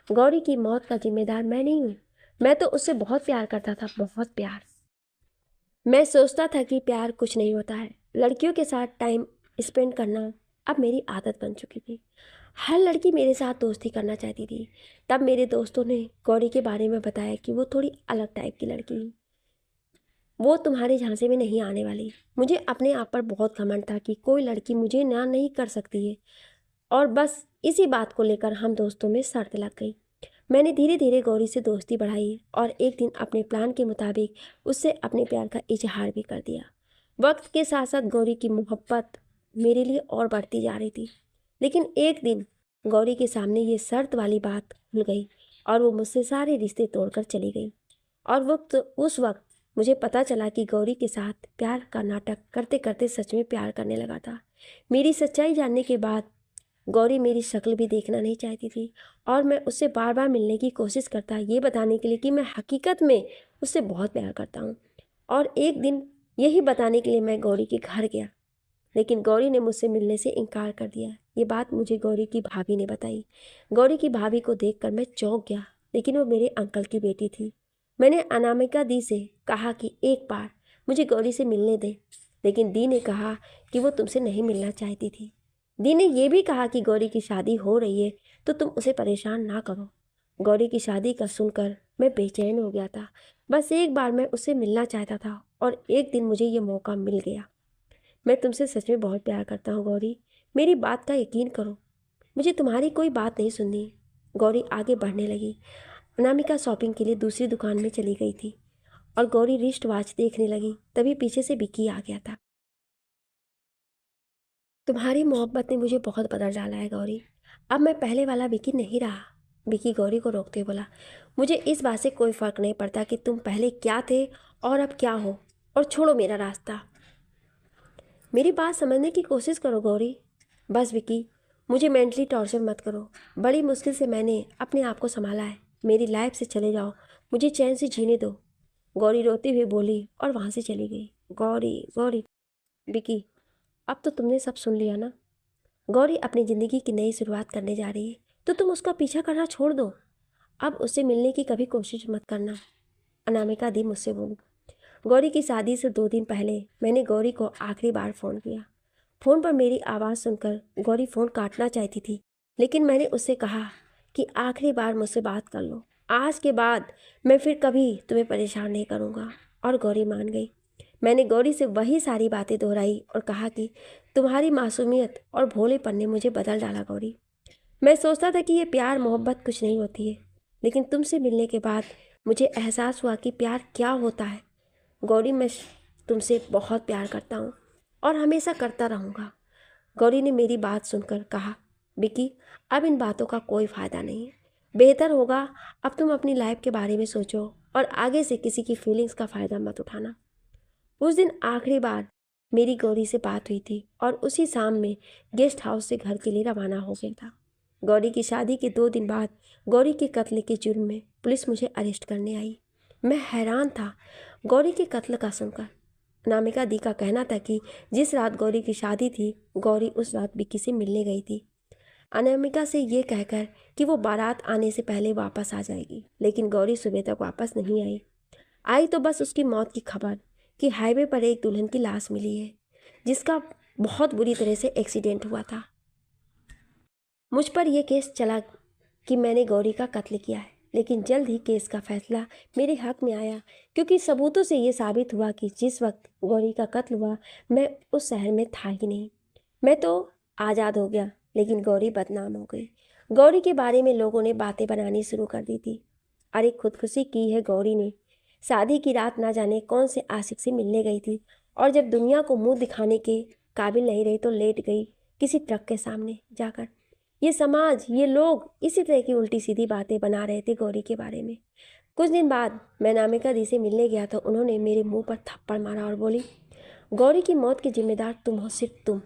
गौरी की मौत का जिम्मेदार मैं नहीं हूँ। मैं तो उससे बहुत प्यार करता था, बहुत प्यार। मैं सोचता था कि प्यार कुछ नहीं होता है। लड़कियों के साथ टाइम स्पेंड करना अब मेरी आदत बन चुकी थी। हर लड़की मेरे साथ दोस्ती करना चाहती थी। तब मेरे दोस्तों ने गौरी के बारे में बताया कि वो थोड़ी अलग टाइप की लड़की है, वो तुम्हारे झांसे में नहीं आने वाली। मुझे अपने आप पर बहुत घमंड था कि कोई लड़की मुझे ना नहीं कर सकती है, और बस इसी बात को लेकर हम दोस्तों में शर्त लग गई। मैंने धीरे धीरे गौरी से दोस्ती बढ़ाई और एक दिन अपने प्लान के मुताबिक उससे अपने प्यार का इजहार भी कर दिया। वक्त के साथ साथ गौरी की मोहब्बत मेरे लिए और बढ़ती जा रही थी। लेकिन एक दिन गौरी के सामने ये शर्त वाली बात खुल गई और वो मुझसे सारे रिश्ते तोड़कर चली गई। और उस वक्त मुझे पता चला कि गौरी के साथ प्यार का नाटक करते करते सच में प्यार करने लगा था। मेरी सच्चाई जानने के बाद गौरी मेरी शक्ल भी देखना नहीं चाहती थी और मैं उससे बार बार मिलने की कोशिश करता, ये बताने के लिए कि मैं हकीकत में उससे बहुत प्यार करता हूँ। और एक दिन यही बताने के लिए मैं गौरी के घर गया, लेकिन गौरी ने मुझसे मिलने से इनकार कर दिया। ये बात मुझे गौरी की भाभी ने बताई। गौरी की भाभी को देखकर मैं चौंक गया, लेकिन वो मेरे अंकल की बेटी थी। मैंने अनामिका दी से कहा कि एक बार मुझे गौरी से मिलने दे, लेकिन दी ने कहा कि वो तुमसे नहीं मिलना चाहती थी। दी ने यह भी कहा कि गौरी की शादी हो रही है तो तुम उसे परेशान ना करो। गौरी की शादी का सुनकर मैं बेचैन हो गया था। बस एक बार मैं उससे मिलना चाहता था और एक दिन मुझे ये मौका मिल गया। मैं तुमसे सच में बहुत प्यार करता हूँ गौरी, मेरी बात का यकीन करो। मुझे तुम्हारी कोई बात नहीं सुननी। गौरी आगे बढ़ने लगी। अनामिका शॉपिंग के लिए दूसरी दुकान में चली गई थी और गौरी रिस्ट वॉच देखने लगी। तभी पीछे से विक्की आ गया था। तुम्हारी मोहब्बत ने मुझे बहुत बदल डाला है गौरी, अब मैं पहले वाला विक्की नहीं रहा। विक्की गौरी को रोकते बोला, मुझे इस बात से कोई फ़र्क नहीं पड़ता कि तुम पहले क्या थे और अब क्या हो, और छोड़ो मेरा रास्ता। मेरी बात समझने की कोशिश करो गौरी। बस विक्की, मुझे मेंटली टॉर्चर मत करो। बड़ी मुश्किल से मैंने अपने आप को संभाला है। मेरी लाइफ से चले जाओ, मुझे चैन से जीने दो। गौरी रोती हुई बोली और वहाँ से चली गई। गौरी गौरी। विक्की, अब तो तुमने सब सुन लिया ना। गौरी अपनी ज़िंदगी की नई शुरुआत करने जा रही है तो तुम उसका पीछा करना छोड़ दो। अब उससे मिलने की कभी कोशिश मत करना, अनामिका दी मुझसे बोली। गौरी की शादी से 2 दिन पहले मैंने गौरी को आखिरी बार फ़ोन किया। फ़ोन पर मेरी आवाज़ सुनकर गौरी फ़ोन काटना चाहती थी, लेकिन मैंने उससे कहा कि आखिरी बार मुझसे बात कर लो, आज के बाद मैं फिर कभी तुम्हें परेशान नहीं करूँगा। और गौरी मान गई। मैंने गौरी से वही सारी बातें दोहराई और कहा कि तुम्हारी मासूमियत और भोलेपन ने मुझे बदल डाला गौरी। मैं सोचता था कि ये प्यार मोहब्बत कुछ नहीं होती है, लेकिन तुमसे मिलने के बाद मुझे एहसास हुआ कि प्यार क्या होता है। गौरी, मैं तुमसे बहुत प्यार करता हूँ और हमेशा करता रहूँगा। गौरी ने मेरी बात सुनकर कहा, विक्की, अब इन बातों का कोई फ़ायदा नहीं है। बेहतर होगा अब तुम अपनी लाइफ के बारे में सोचो और आगे से किसी की फीलिंग्स का फ़ायदा मत उठाना। उस दिन आखिरी बार मेरी गौरी से बात हुई थी और उसी शाम में गेस्ट हाउस से घर के लिए रवाना हो गया था। गौरी की शादी के 2 दिन बाद गौरी के कत्ल के जुर्म में पुलिस मुझे अरेस्ट करने आई। मैं हैरान था गौरी के कत्ल का सुनकर। अनामिका दी का कहना था कि जिस रात गौरी की शादी थी, गौरी उस रात विक्की से मिलने गई थी, अनामिका से ये कहकर कि वो बारात आने से पहले वापस आ जाएगी। लेकिन गौरी सुबह तक वापस नहीं आई तो बस उसकी मौत की खबर कि हाईवे पर एक दुल्हन की लाश मिली है, जिसका बहुत बुरी तरह से एक्सीडेंट हुआ था। मुझ पर यह केस चला कि मैंने गौरी का कत्ल किया है, लेकिन जल्द ही केस का फैसला मेरे हक में आया, क्योंकि सबूतों से ये साबित हुआ कि जिस वक्त गौरी का कत्ल हुआ मैं उस शहर में था ही नहीं। मैं तो आज़ाद हो गया, लेकिन गौरी बदनाम हो गई। गौरी के बारे में लोगों ने बातें बनानी शुरू कर दी थी। अरे खुदकुशी की है गौरी ने। शादी की रात ना जाने कौन से आशिक से मिलने गई थी, और जब दुनिया को मुंह दिखाने के काबिल नहीं रही तो लेट गई किसी ट्रक के सामने जाकर। ये समाज, ये लोग इसी तरह की उल्टी सीधी बातें बना रहे थे गौरी के बारे में। कुछ दिन बाद मैं अनामिका दी से मिलने गया तो उन्होंने मेरे मुंह पर थप्पड़ मारा और बोली, गौरी की मौत की जिम्मेदार तुम हो, सिर्फ तुम।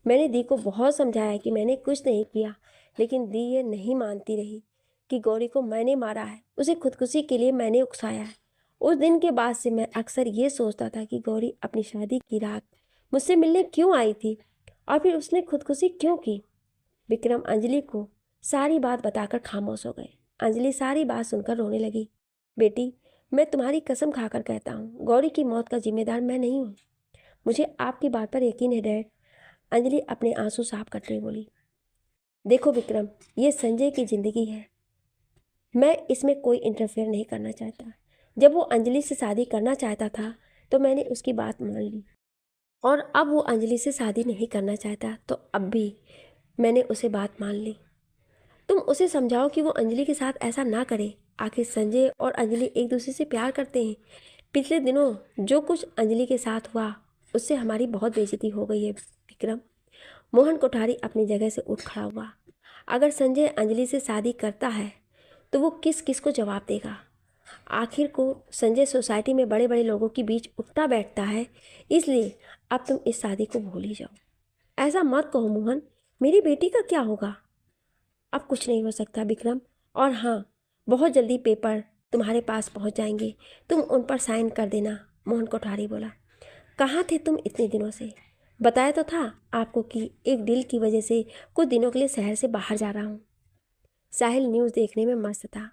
मैंने दी को बहुत समझाया कि मैंने कुछ नहीं किया, लेकिन दी ये नहीं मानती रही कि गौरी को मैंने मारा है, उसे खुदकुशी के लिए मैंने उकसाया है। उस दिन के बाद से मैं अक्सर ये सोचता था कि गौरी अपनी शादी की रात मुझसे मिलने क्यों आई थी, और फिर उसने खुदकुशी क्यों की। विक्रम अंजलि को सारी बात बताकर खामोश हो गए। अंजलि सारी बात सुनकर रोने लगी। बेटी, मैं तुम्हारी कसम खाकर कहता हूँ, गौरी की मौत का जिम्मेदार मैं नहीं हूँ। मुझे आपकी बात पर यकीन है डैड। अंजलि अपने आंसू साफ करते हुए बोली, देखो विक्रम, ये संजय की जिंदगी है, मैं इसमें कोई इंटरफेयर नहीं करना चाहता। जब वो अंजलि से शादी करना चाहता था तो मैंने उसकी बात मान ली, और अब वो अंजलि से शादी नहीं करना चाहता तो अब भी मैंने उसे बात मान ली। तुम उसे समझाओ कि वो अंजलि के साथ ऐसा ना करे। आखिर संजय और अंजलि एक दूसरे से प्यार करते हैं। पिछले दिनों जो कुछ अंजलि के साथ हुआ उससे हमारी बहुत बेइज्जती हो गई है विक्रम। मोहन कोठारी अपनी जगह से उठ खड़ा हुआ। अगर संजय अंजलि से शादी करता है तो वो किस किस को जवाब देगा। आखिर को संजय सोसाइटी में बड़े बड़े लोगों के बीच उठता बैठता है, इसलिए अब तुम इस शादी को भूल ही जाओ। ऐसा मत कहो मोहन, मेरी बेटी का क्या होगा। अब कुछ नहीं हो सकता विक्रम, और हाँ, बहुत जल्दी पेपर तुम्हारे पास पहुंच जाएंगे, तुम उन पर साइन कर देना। मोहन कोठारी बोला, कहाँ थे तुम इतने दिनों से? बताया तो था आपको कि एक डील की वजह से कुछ दिनों के लिए शहर से बाहर जा रहा हूँ। साहिल न्यूज़ देखने में मस्त था।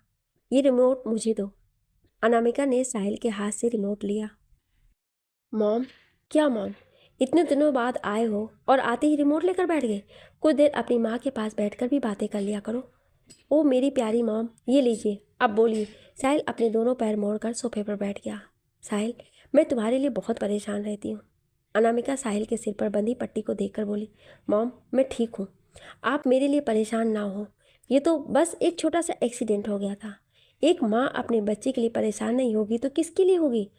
ये रिमोट मुझे दो। अनामिका ने साहिल के हाथ से रिमोट लिया। मॉम, क्या मॉम, इतने दिनों बाद आए हो और आते ही रिमोट लेकर बैठ गए? कुछ देर अपनी माँ के पास बैठकर भी बातें कर लिया करो। ओ मेरी प्यारी मॉम, ये लीजिए, अब बोलिए। साहिल अपने दोनों पैर मोड़कर सोफे पर बैठ गया। साहिल, मैं तुम्हारे लिए बहुत परेशान रहती हूँ। अनामिका साहिल के सिर पर बंधी पट्टी को देखकर बोली, मॉम मैं ठीक हूँ, आप मेरे लिए परेशान ना हो। ये तो बस एक छोटा सा एक्सीडेंट हो गया था। एक माँ अपने बच्चे के लिए परेशान नहीं होगी तो किसके लिए होगी।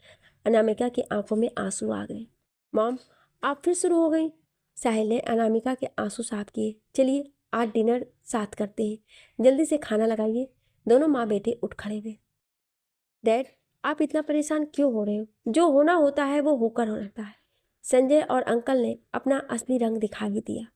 अनामिका की आंखों में आंसू आ गए। मॉम, आप फिर शुरू हो गई। साहिल ने अनामिका के आंसू साफ किए। चलिए आज डिनर साथ करते हैं, जल्दी से खाना लगाइए। दोनों माँ बेटे उठ खड़े हुए। डैड, आप इतना परेशान क्यों हो रहे हो? जो होना होता है वो होकर रहता है। संजय और अंकल ने अपना असली रंग दिखा भी दिया।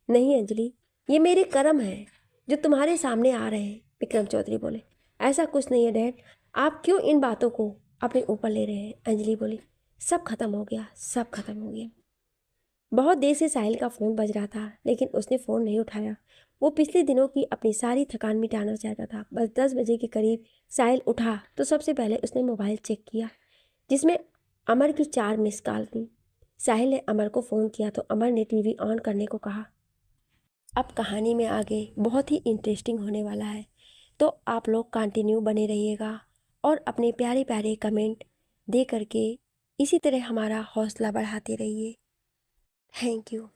नहीं अंजलि, ये मेरे कर्म हैं जो तुम्हारे सामने आ रहे हैं, विक्रम चौधरी बोले। ऐसा कुछ नहीं है डैड, आप क्यों इन बातों को अपने ऊपर ले रहे हैं? अंजलि बोली, सब खत्म हो गया, सब खत्म हो गया। बहुत देर से साहिल का फ़ोन बज रहा था, लेकिन उसने फ़ोन नहीं उठाया। वो पिछले दिनों की अपनी सारी थकान मिटाना चाहता था। बस 10 बजे के करीब साहिल उठा तो सबसे पहले उसने मोबाइल चेक किया, जिसमें अमर की 4 मिस कॉल थी। साहिल ने अमर को फ़ोन किया तो अमर ने टीवी ऑन करने को कहा। अब कहानी में आगे बहुत ही इंटरेस्टिंग होने वाला है, तो आप लोग कंटिन्यू बने रहिएगा और अपने प्यारे प्यारे कमेंट दे करके इसी तरह हमारा हौसला बढ़ाते रहिए। Thank you.